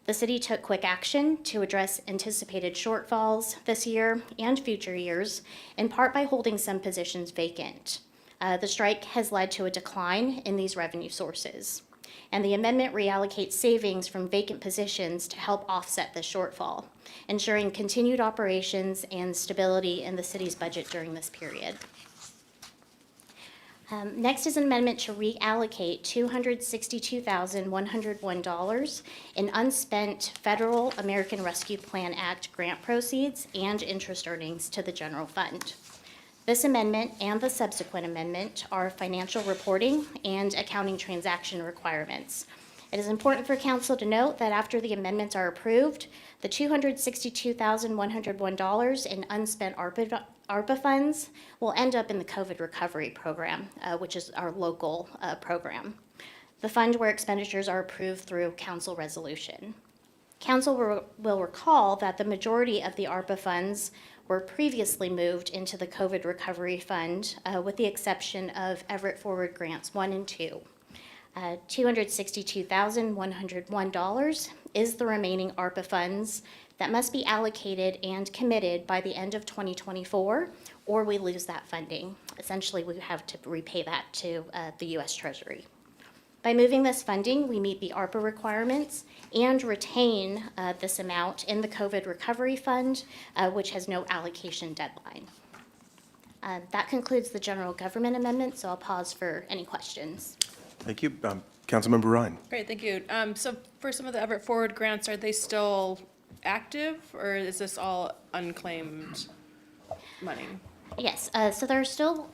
The city took quick action to address anticipated shortfalls this year and future years, in part by holding some positions vacant. The strike has led to a decline in these revenue sources. And the amendment reallocates savings from vacant positions to help offset the shortfall, ensuring continued operations and stability in the city's budget during this period. Next is an amendment to reallocate $262,101 in unspent Federal American Rescue Plan Act grant proceeds and interest earnings to the general fund. This amendment and the subsequent amendment are financial reporting and accounting transaction requirements. It is important for council to note that after the amendments are approved, the $262,101 in unspent ARPA funds will end up in the COVID recovery program, which is our local program, the fund where expenditures are approved through council resolution. Council will recall that the majority of the ARPA funds were previously moved into the COVID recovery fund, with the exception of Everett Forward Grants 1 and 2. $262,101 is the remaining ARPA funds that must be allocated and committed by the end of 2024, or we lose that funding. Essentially, we have to repay that to the U.S. Treasury. By moving this funding, we meet the ARPA requirements and retain this amount in the COVID Recovery Fund, which has no allocation deadline. That concludes the general government amendment, so I'll pause for any questions. Thank you. Councilmember Ryan. Great, thank you. So for some of the Everett Forward grants, are they still active, or is this all unclaimed money? Yes, so there are still,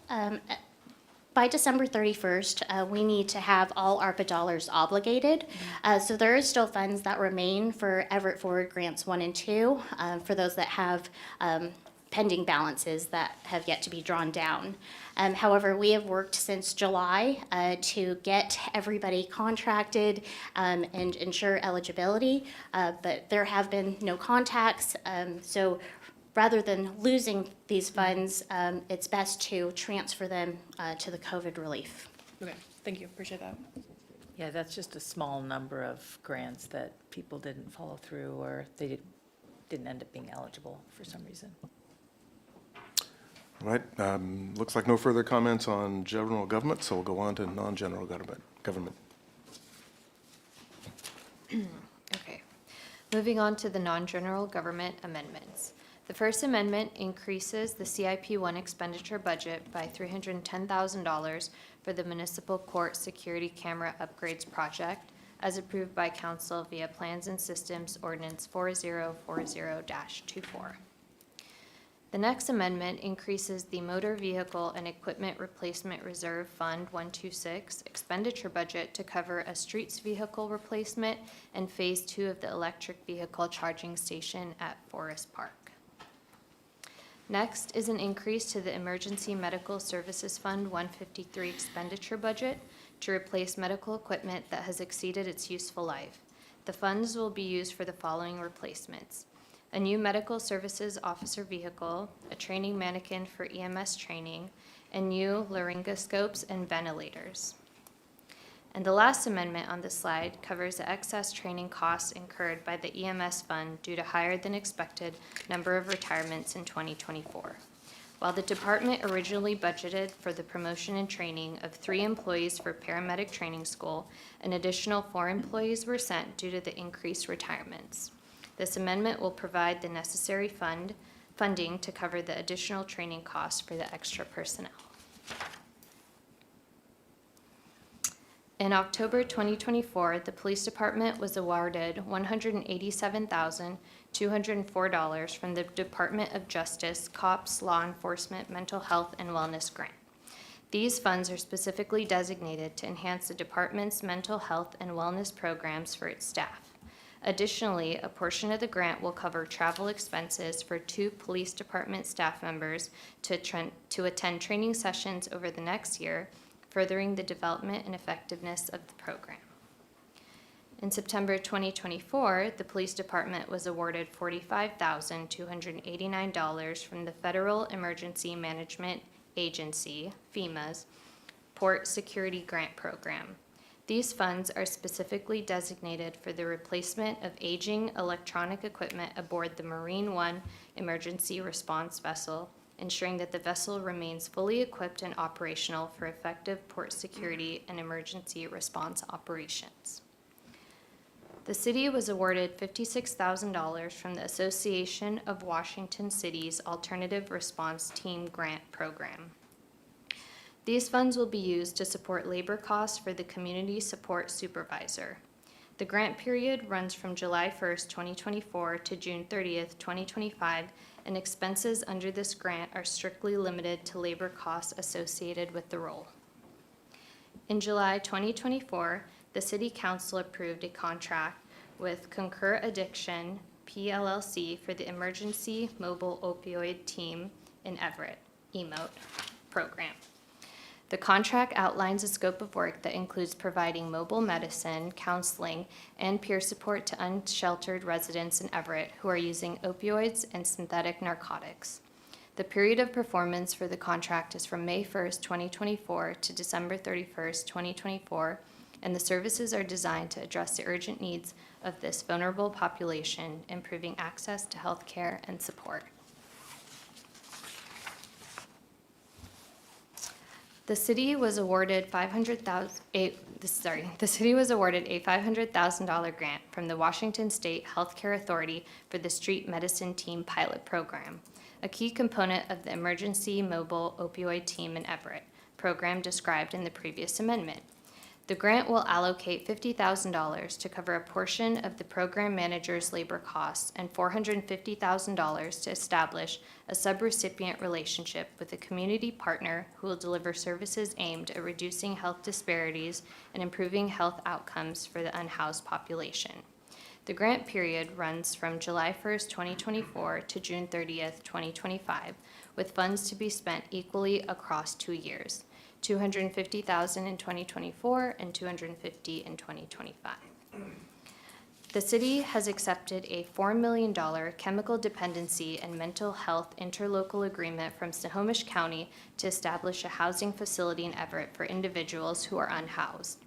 by December 31st, we need to have all ARPA dollars obligated. So there is still funds that remain for Everett Forward Grants 1 and 2, for those that have pending balances that have yet to be drawn down. However, we have worked since July to get everybody contracted and ensure eligibility, but there have been no contacts. So rather than losing these funds, it's best to transfer them to the COVID relief. Okay, thank you, appreciate that. Yeah, that's just a small number of grants that people didn't follow through, or they didn't end up being eligible for some reason. All right. Looks like no further comments on general government, so we'll go on to non-general government. Okay. Moving on to the non-general government amendments. The first amendment increases the CIP1 expenditure budget by $310,000 for the municipal court security camera upgrades project, as approved by council via Plans and Systems Ordinance 4040-24. The next amendment increases the Motor Vehicle and Equipment Replacement Reserve Fund 126 expenditure budget to cover a streets vehicle replacement and Phase 2 of the electric vehicle charging station at Forest Park. Next is an increase to the Emergency Medical Services Fund 153 expenditure budget to replace medical equipment that has exceeded its useful life. The funds will be used for the following replacements: a new medical services officer vehicle, a training mannequin for EMS training, and new laryngoscopes and ventilators. And the last amendment on this slide covers the excess training costs incurred by the EMS fund due to higher than expected number of retirements in 2024. While the department originally budgeted for the promotion and training of 3 employees for paramedic training school, an additional 4 employees were sent due to the increased retirements. This amendment will provide the necessary funding to cover the additional training costs for the extra personnel. In October 2024, the police department was awarded $187,204 from the Department of Justice COPS Law Enforcement Mental Health and Wellness Grant. These funds are specifically designated to enhance the department's mental health and wellness programs for its staff. Additionally, a portion of the grant will cover travel expenses for 2 police department staff members to attend training sessions over the next year, furthering the development and effectiveness of the program. In September 2024, the police department was awarded $45,289 from the Federal Emergency Management Agency, FEMA's, Port Security Grant Program. These funds are specifically designated for the replacement of aging electronic equipment aboard the Marine One emergency response vessel ensuring that the vessel remains fully equipped and operational for effective port security and emergency response operations. The city was awarded $56,000 from the Association of Washington Cities Alternative Response Team Grant Program. These funds will be used to support labor costs for the Community Support Supervisor. The grant period runs from July 1st, 2024 to June 30th, 2025, and expenses under this grant are strictly limited to labor costs associated with the role. In July 2024, the City Council approved a contract with Concur Addiction PLLC for the Emergency Mobile Opioid Team in Everett, EMOTE, program. The contract outlines a scope of work that includes providing mobile medicine, counseling, and peer support to unsheltered residents in Everett who are using opioids and synthetic narcotics. The period of performance for the contract is from May 1st, 2024 to December 31st, 2024, and the services are designed to address the urgent needs of this vulnerable population, improving access to health care and support. The city was awarded a $500,000 grant from the Washington State Healthcare Authority for the Street Medicine Team Pilot Program, a key component of the Emergency Mobile Opioid Team in Everett program described in the previous amendment. The grant will allocate $50,000 to cover a portion of the program manager's labor costs and $450,000 to establish a subrecipient relationship with a community partner who will deliver services aimed at reducing health disparities and improving health outcomes for the unhoused population. The grant period runs from July 1st, 2024 to June 30th, 2025, with funds to be spent equally across 2 years. $250,000 in 2024 and $250,000 in 2025. The city has accepted a $4 million chemical dependency and mental health interlocal agreement from Snohomish County to establish a housing facility in Everett for individuals who are unhoused.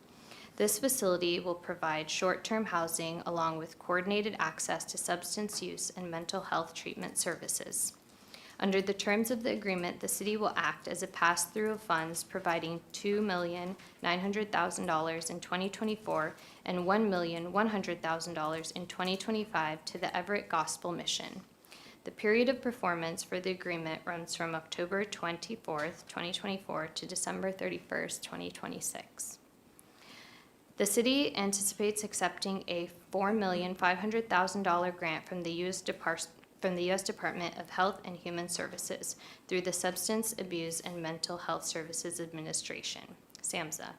This facility will provide short-term housing along with coordinated access to substance use and mental health treatment services. Under the terms of the agreement, the city will act as a pass-through of funds, providing $2,900,000 in 2024 and $1,100,000 in 2025 to the Everett Gospel Mission. The period of performance for the agreement runs from October 24th, 2024 to December 31st, 2026. The city anticipates accepting a $4,500,000 grant from the U.S. Department of Health and Human Services through the Substance Abuse and Mental Health Services Administration, SAMHSA,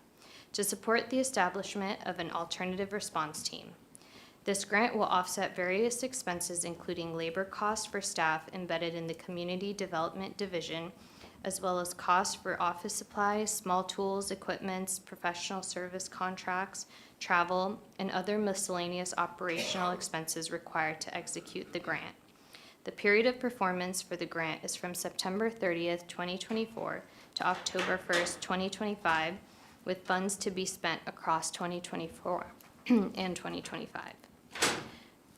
to support the establishment of an alternative response team. This grant will offset various expenses, including labor costs for staff embedded in the Community Development Division, as well as costs for office supplies, small tools, equipments, professional service contracts, travel, and other miscellaneous operational expenses required to execute the grant. The period of performance for the grant is from September 30th, 2024 to October 1st, 2025, with funds to be spent across 2024 and 2025.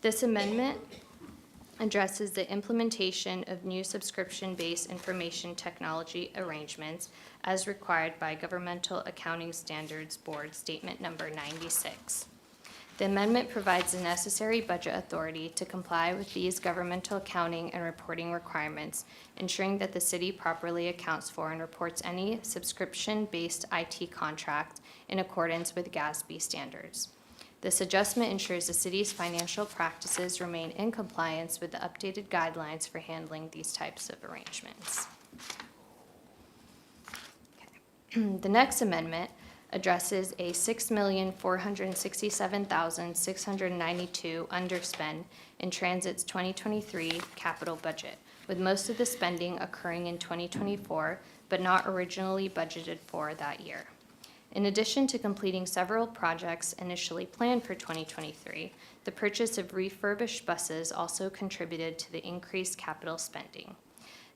This amendment addresses the implementation of new subscription-based information technology arrangements as required by Governmental Accounting Standards Board Statement Number 96. The amendment provides the necessary budget authority to comply with these governmental accounting and reporting requirements, ensuring that the city properly accounts for and reports any subscription-based IT contract in accordance with GASB standards. This adjustment ensures the city's financial practices remain in compliance with the updated guidelines for handling these types of arrangements. Okay. The next amendment addresses a $6,467,692 underspend in Transit's 2023 capital budget, with most of the spending occurring in 2024, but not originally budgeted for that year. In addition to completing several projects initially planned for 2023, the purchase of refurbished buses also contributed to the increased capital spending.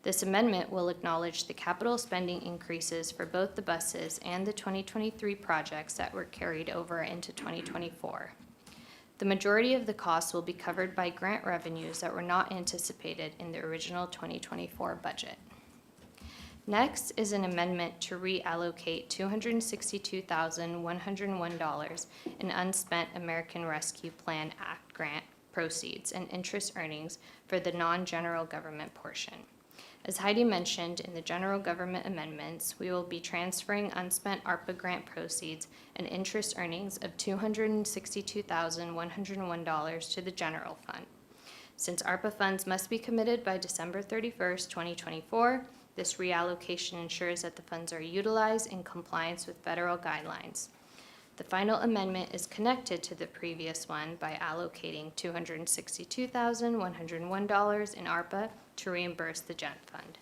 This amendment will acknowledge the capital spending increases for both the buses and the 2023 projects that were carried over into 2024. The majority of the costs will be covered by grant revenues that were not anticipated in the original 2024 budget. Next is an amendment to reallocate $262,101 in unspent American Rescue Plan Act grant proceeds and interest earnings for the non-general government portion. As Heidi mentioned in the general government amendments, we will be transferring unspent ARPA grant proceeds and interest earnings of $262,101 to the general fund. Since ARPA funds must be committed by December 31st, 2024, this reallocation ensures that the funds are utilized in compliance with federal guidelines. The final amendment is connected to the previous one by allocating $262,101 in ARPA to reimburse the Gen Fund.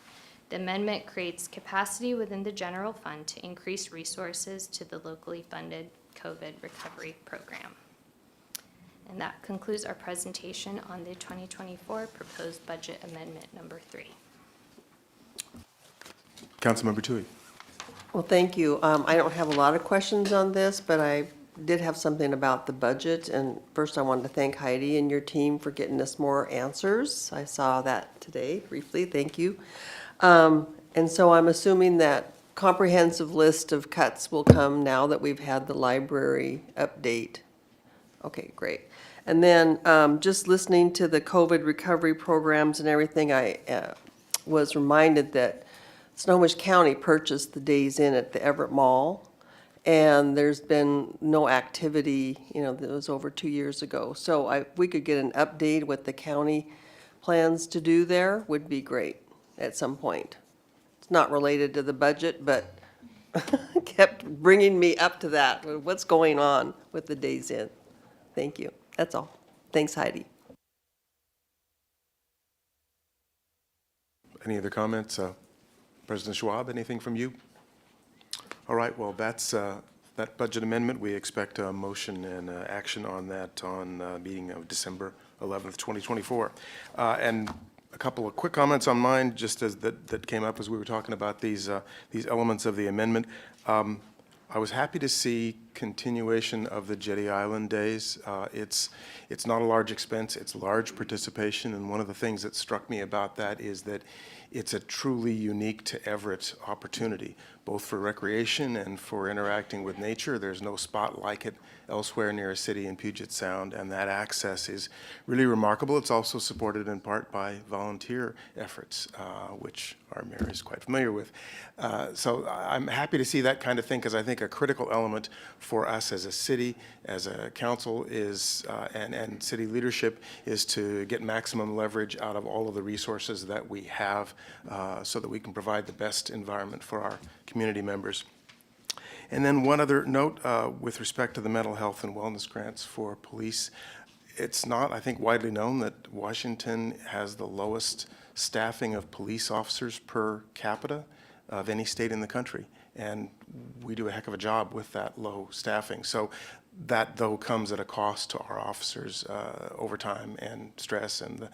The amendment creates capacity within the general fund to increase resources to the locally funded COVID recovery program. And that concludes our presentation on the 2024 proposed budget amendment number 3. Councilmember Tui. Well, thank you. I don't have a lot of questions on this, but I did have something about the budget. And first, I wanted to thank Heidi and your team for getting us more answers. I saw that today briefly. Thank you. And so I'm assuming that comprehensive list of cuts will come now that we've had the library update. Okay, great. And then just listening to the COVID recovery programs and everything, I was reminded that Snohomish County purchased the Days Inn at the Everett Mall, and there's been no activity, that was over 2 years ago. So if we could get an update what the county plans to do there, would be great at some point. It's not related to the budget, but kept bringing me up to that. What's going on with the Days Inn? Thank you. That's all. Thanks, Heidi. Any other comments? President Schwab, anything from you? All right, well, that's that budget amendment. We expect a motion and action on that on meeting of December 11th, 2024. And a couple of quick comments on mine, just as that came up as we were talking about these elements of the amendment. I was happy to see continuation of the Jetty Island Days. It's not a large expense, it's large participation, and one of the things that struck me about that is that it's a truly unique to Everett opportunity, both for recreation and for interacting with nature. There's no spot like it elsewhere near a city in Puget Sound, and that access is really remarkable. It's also supported in part by volunteer efforts, which our mayor is quite familiar with. So I'm happy to see that kind of thing, because I think a critical element for us as a city, as a council is, and city leadership, is to get maximum leverage out of all of the resources that we have, so that we can provide the best environment for our community members. And then one other note with respect to the mental health and wellness grants for police. It's not, I think, widely known that Washington has the lowest staffing of police officers per capita of any state in the country. And we do a heck of a job with that low staffing. So that, though, comes at a cost to our officers overtime and stress and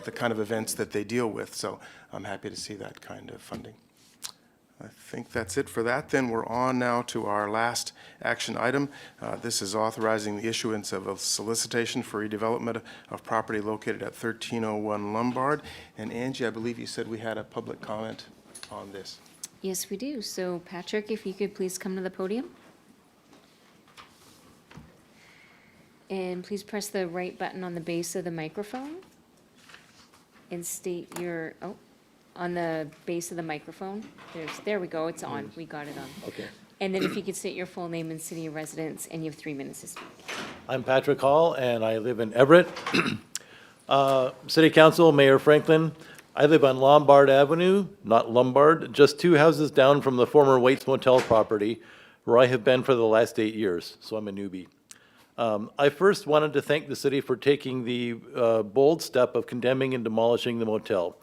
the kind of events that they deal with. So I'm happy to see that kind of funding. I think that's it for that. Then we're on now to our last action item. This is authorizing the issuance of a solicitation for redevelopment of property located at 1301 Lombard. And Angie, I believe you said we had a public comment on this. Yes, we do. So Patrick, if you could please come to the podium. And please press the right button on the base of the microphone and state your, on the base of the microphone. There we go, it's on, we got it on. Okay. And then if you could state your full name and city of residence, and you have 3 minutes to speak. I'm Patrick Hall, and I live in Everett. City Council, Mayor Franklin, I live on Lombard Avenue, not Lombard, just 2 houses down from the former Waits Motel property, where I have been for the last 8 years, so I'm a newbie. I first wanted to thank the city for taking the bold step of condemning and demolishing the motel.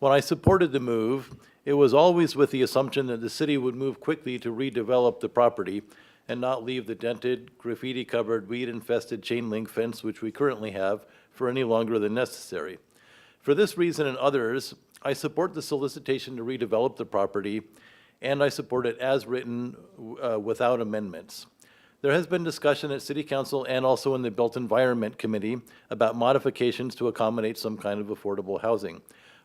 When I supported the move, it was always with the assumption that the city would move quickly to redevelop the property and not leave the dented, graffiti-covered, weed-infested chain link fence, which we currently have, for any longer than necessary. For this reason and others, I support the solicitation to redevelop the property, and I support it as written without amendments. There has been discussion at City Council and also in the Built Environment Committee about modifications to accommodate some kind of affordable housing.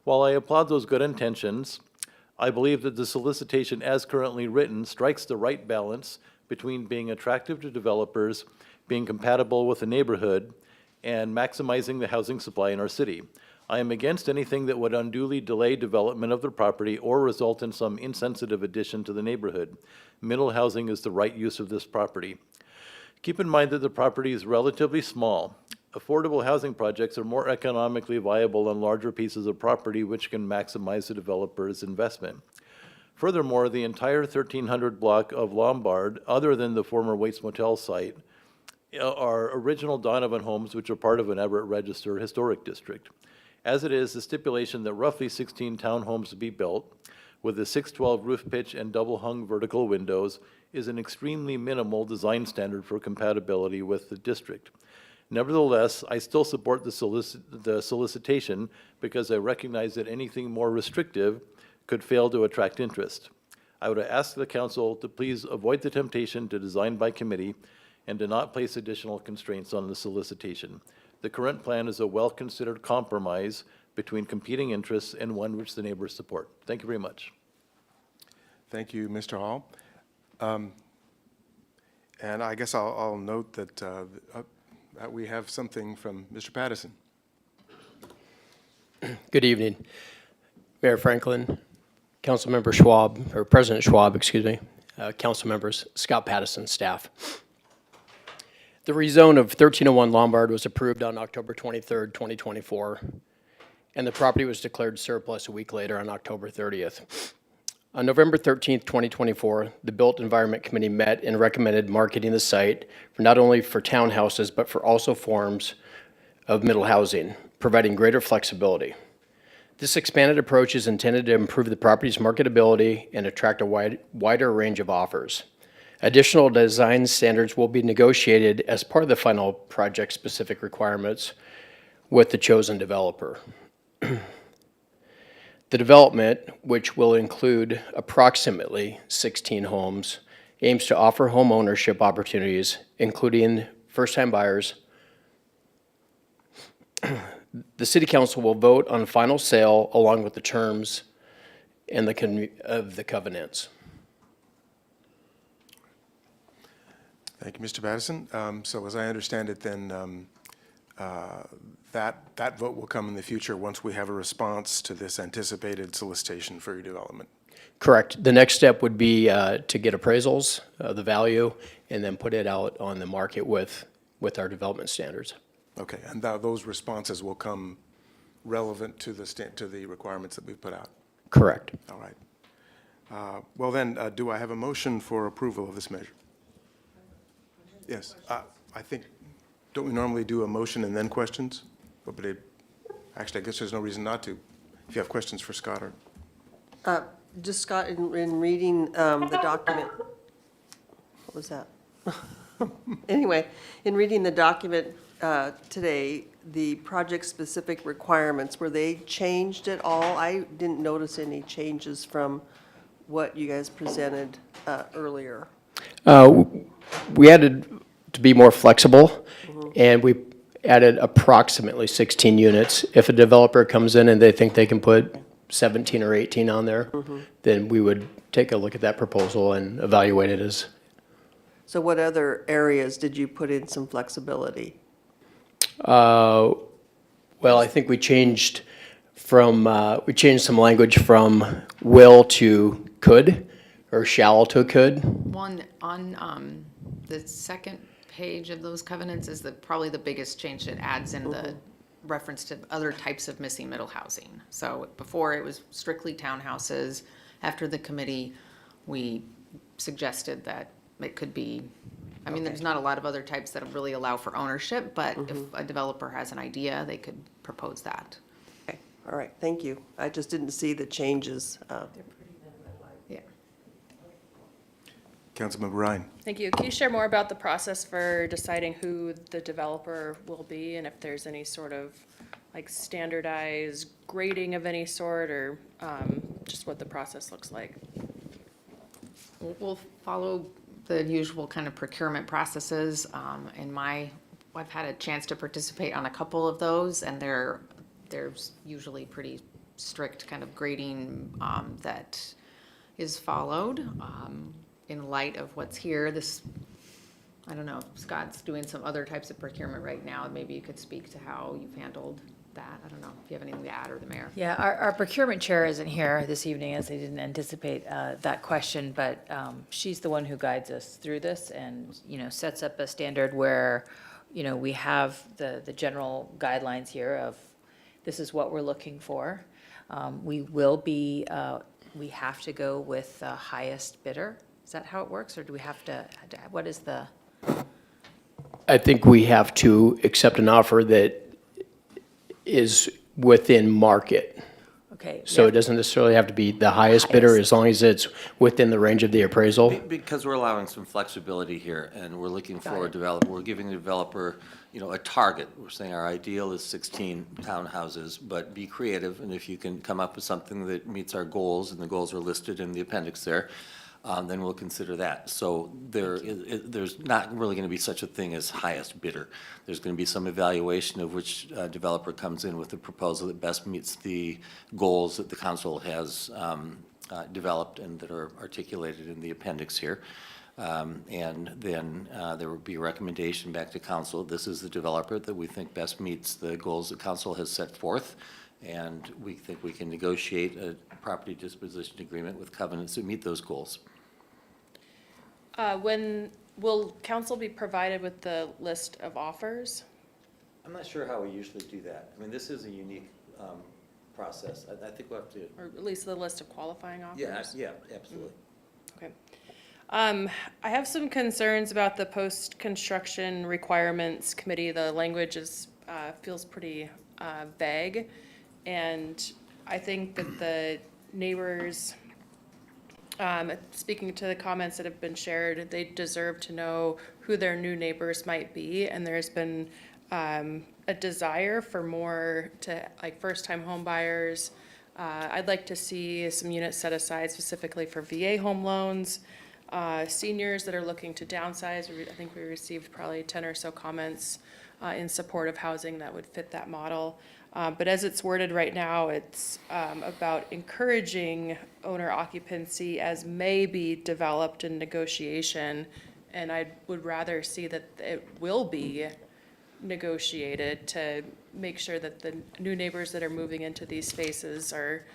While I applaud those good intentions, I believe that the solicitation as currently written strikes the right balance between being attractive to developers, being compatible with the neighborhood, and maximizing the housing supply in our city. I am against anything that would unduly delay development of the property or result in some insensitive addition to the neighborhood. Middle housing is the right use of this property. Keep in mind that the property is relatively small. Affordable housing projects are more economically viable on larger pieces of property, which can maximize the developer's investment. Furthermore, the entire 1300 block of Lombard, other than the former Waits Motel site, are original Donovan homes, which are part of an Everett Register historic district. As it is, the stipulation that roughly 16 townhomes be built with a 612 roof pitch and double-hung vertical windows is an extremely minimal design standard for compatibility with the district. Nevertheless, I still support the solicitation because I recognize that anything more restrictive could fail to attract interest. I would ask the council to please avoid the temptation to design by committee and to not place additional constraints on the solicitation. The current plan is a well-considered compromise between competing interests and one which the neighbors support. Thank you very much. Thank you, Mr. Hall. And I guess I'll note that we have something from Mr. Pattison. Good evening, Mayor Franklin, Councilmember Schwab, or President Schwab, excuse me, council members, Scott Pattison, staff. The rezone of 1301 Lombard was approved on October 23rd, 2024, and the property was declared surplus a week later on October 30th. On November 13th, 2024, the Built Environment Committee met and recommended marketing the site for not only for townhouses, but for also forms of middle housing, providing greater flexibility. This expanded approach is intended to improve the property's marketability and attract a wider range of offers. Additional design standards will be negotiated as part of the final project-specific requirements with the chosen developer. The development, which will include approximately 16 homes, aims to offer home ownership opportunities, including first-time buyers. The City Council will vote on final sale along with the terms and of the covenants. Thank you, Mr. Pattison. So as I understand it, then that vote will come in the future once we have a response to this anticipated solicitation for redevelopment. Correct. The next step would be to get appraisals of the value and then put it out on the market with our development standards. Okay, and those responses will come relevant to the requirements that we've put out? Correct. All right. Well then, do I have a motion for approval of this measure? Yes. I think, don't we normally do a motion and then questions? But actually, I guess there's no reason not to. If you have questions for Scott or... Just Scott, in reading the document, what was that? Anyway, in reading the document today, the project-specific requirements, were they changed at all? I didn't notice any changes from what you guys presented earlier. We added to be more flexible, and we added approximately 16 units. If a developer comes in and they think they can put 17 or 18 on there, then we would take a look at that proposal and evaluate it as. So what other areas did you put in some flexibility? Well, I think we changed some language from will to could, or shall to could. One on the second page of those covenants is probably the biggest change. It adds in the reference to other types of missing middle housing. So before it was strictly townhouses. After the committee, we suggested that it could be, I mean, there's not a lot of other types that really allow for ownership, but if a developer has an idea, they could propose that. Okay, all right, thank you. I just didn't see the changes. Yeah. Councilmember Ryan. Thank you. Can you share more about the process for deciding who the developer will be and if there's any sort of like standardized grading of any sort or just what the process looks like? We'll follow the usual kind of procurement processes. I've had a chance to participate on a couple of those, and they're usually pretty strict kind of grading that is followed in light of what's here. This, I don't know, Scott's doing some other types of procurement right now. Maybe you could speak to how you've handled that. I don't know if you have anything to add, or the mayor. Yeah, our procurement chair isn't here this evening, as they didn't anticipate that question, but she's the one who guides us through this and, sets up a standard where, we have the general guidelines here of this is what we're looking for. We have to go with the highest bidder. Is that how it works, or do we have to, what is the? I think we have to accept an offer that is within market. Okay. So it doesn't necessarily have to be the highest bidder, as long as it's within the range of the appraisal. Because we're allowing some flexibility here, and we're looking for a developer, we're giving the developer, a target. We're saying our ideal is 16 townhouses, but be creative, and if you can come up with something that meets our goals, and the goals are listed in the appendix there, then we'll consider that. So there's not really going to be such a thing as highest bidder. There's going to be some evaluation of which developer comes in with the proposal that best meets the goals that the council has developed and that are articulated in the appendix here. And then there would be a recommendation back to council. This is the developer that we think best meets the goals that council has set forth. And we think we can negotiate a property disposition agreement with covenants that meet those goals. When will council be provided with the list of offers? I'm not sure how we usually do that. I mean, this is a unique process. I think we'll have to. Or at least the list of qualifying offers? Yeah, absolutely. Okay. I have some concerns about the post-construction requirements committee. The language feels pretty vague. And I think that the neighbors, speaking to the comments that have been shared, they deserve to know who their new neighbors might be. And there's been a desire for more to, like, first-time home buyers. I'd like to see some units set aside specifically for VA home loans. Seniors that are looking to downsize. I think we received probably 10 or so comments in support of housing that would fit that model. But as it's worded right now, it's about encouraging owner occupancy as may be developed in negotiation. And I would rather see that it will be negotiated to make sure that the new neighbors that are moving into these spaces are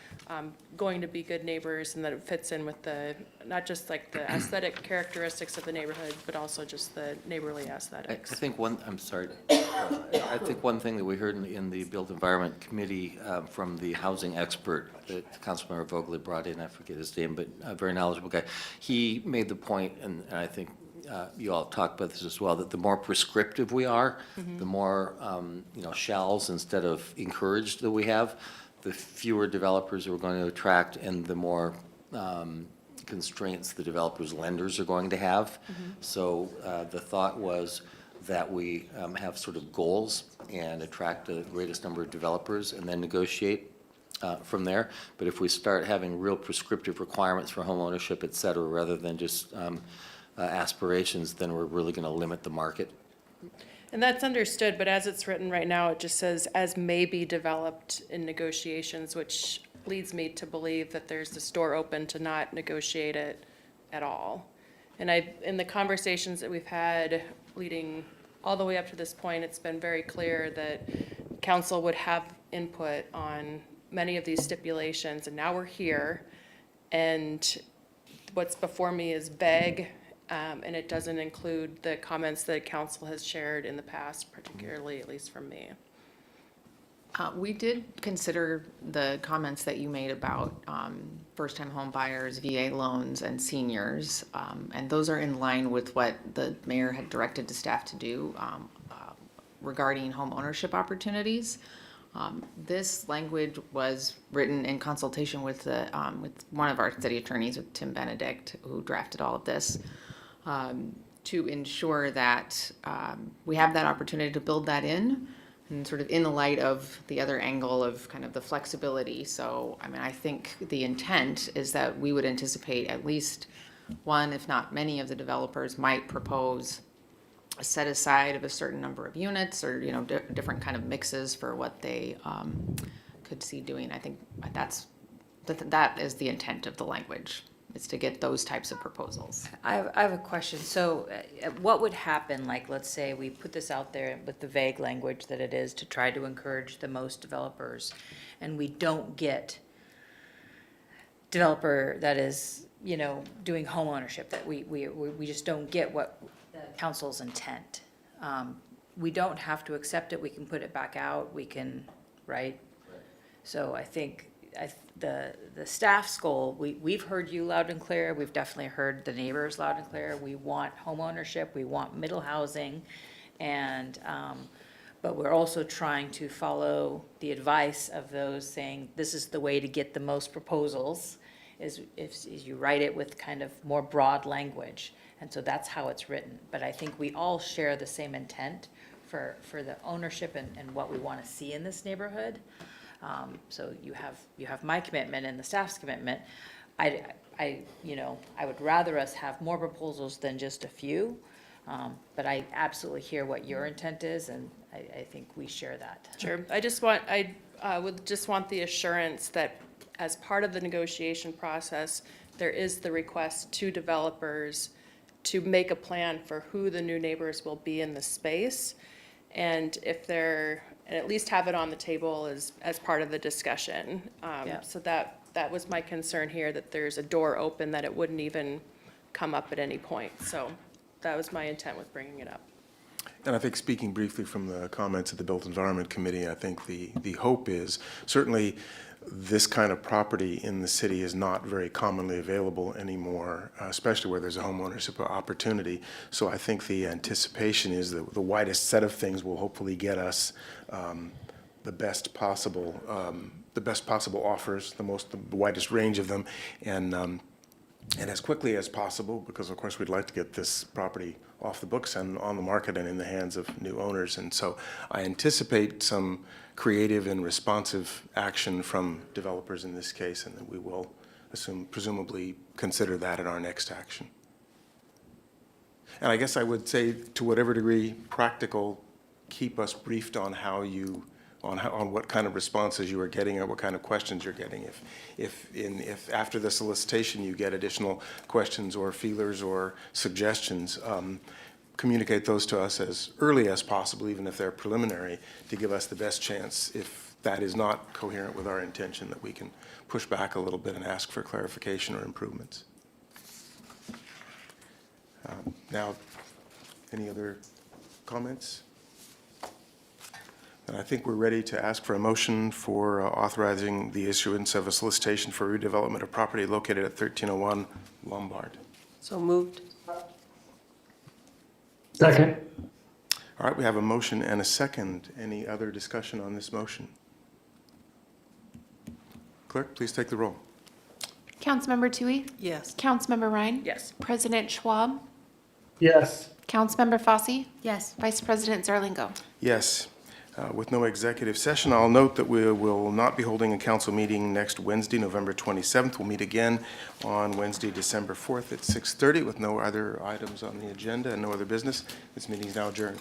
going to be good neighbors, and that it fits in with the, not just like the aesthetic characteristics of the neighborhood, but also just the neighborly aesthetics. I think I'm sorry. I think one thing that we heard in the Built Environment Committee from the housing expert that Councilmember Vogel brought in, I forget his name, but a very knowledgeable guy, he made the point, and I think you all talked about this as well, that the more prescriptive we are, the more shalls instead of encouraged that we have, the fewer developers we're going to attract, and the more constraints the developers' lenders are going to have. So the thought was that we have sort of goals and attract the greatest number of developers and then negotiate from there. But if we start having real prescriptive requirements for home ownership, et cetera, rather than just aspirations, then we're really going to limit the market. And that's understood, but as it's written right now, it just says as may be developed in negotiations, which leads me to believe that there's this door open to not negotiate it at all. And in the conversations that we've had leading all the way up to this point, it's been very clear that council would have input on many of these stipulations, and now we're here, and what's before me is vague. And it doesn't include the comments that council has shared in the past, particularly, at least from me. We did consider the comments that you made about first-time home buyers, VA loans, and seniors. And those are in line with what the mayor had directed the staff to do regarding home ownership opportunities. This language was written in consultation with one of our city attorneys, with Tim Benedict, who drafted all of this, to ensure that we have that opportunity to build that in, and sort of in the light of the other angle of kind of the flexibility. So, I mean, I think the intent is that we would anticipate at least one, if not many, of the developers might propose a set aside of a certain number of units, or different kind of mixes for what they could see doing. I think that is the intent of the language, is to get those types of proposals. I have a question. So what would happen, like, let's say we put this out there with the vague language that it is to try to encourage the most developers, and we don't get developer that is, you know, doing home ownership, that we just don't get what the council's intent. We don't have to accept it. We can put it back out. We can, right? So I think the staff's goal, we've heard you loud and clear. We've definitely heard the neighbors loud and clear. We want home ownership. We want middle housing. And, but we're also trying to follow the advice of those saying, this is the way to get the most proposals, is you write it with kind of more broad language. And so that's how it's written. But I think we all share the same intent for the ownership and what we want to see in this neighborhood. So you have my commitment and the staff's commitment. You know, I would rather us have more proposals than just a few. But I absolutely hear what your intent is, and I think we share that. Sure. I would just want the assurance that as part of the negotiation process, there is the request to developers to make a plan for who the new neighbors will be in the space. And if they're, and at least have it on the table as part of the discussion. Yeah. So that was my concern here, that there's a door open, that it wouldn't even come up at any point. So that was my intent with bringing it up. And I think, speaking briefly from the comments of the Built Environment Committee, I think the hope is, certainly this kind of property in the city is not very commonly available anymore, especially where there's a homeownership opportunity. So I think the anticipation is that the widest set of things will hopefully get us the best possible offers, the widest range of them, and as quickly as possible, because of course we'd like to get this property off the books and on the market and in the hands of new owners. And so I anticipate some creative and responsive action from developers in this case, and that we will presumably consider that in our next action. And I guess I would say, to whatever degree practical, keep us briefed on on what kind of responses you are getting or what kind of questions you're getting. If after the solicitation you get additional questions or feelers or suggestions, communicate those to us as early as possible, even if they're preliminary, to give us the best chance, if that is not coherent with our intention, that we can push back a little bit and ask for clarification or improvements. Now, any other comments? And I think we're ready to ask for a motion for authorizing the issuance of a solicitation for redevelopment of property located at 1301 Lombard. So moved. Second. All right, we have a motion and a second. Any other discussion on this motion? Clerk, please take the roll. Councilmember Tui? Yes. Councilmember Ryan? Yes. President Schwab? Yes. Councilmember Fosse? Yes. Vice President Zarlingo? Yes. With no executive session, I'll note that we will not be holding a council meeting next Wednesday, November 27th. We'll meet again on Wednesday, December 4th at 6:30 with no other items on the agenda and no other business. This meeting is now adjourned.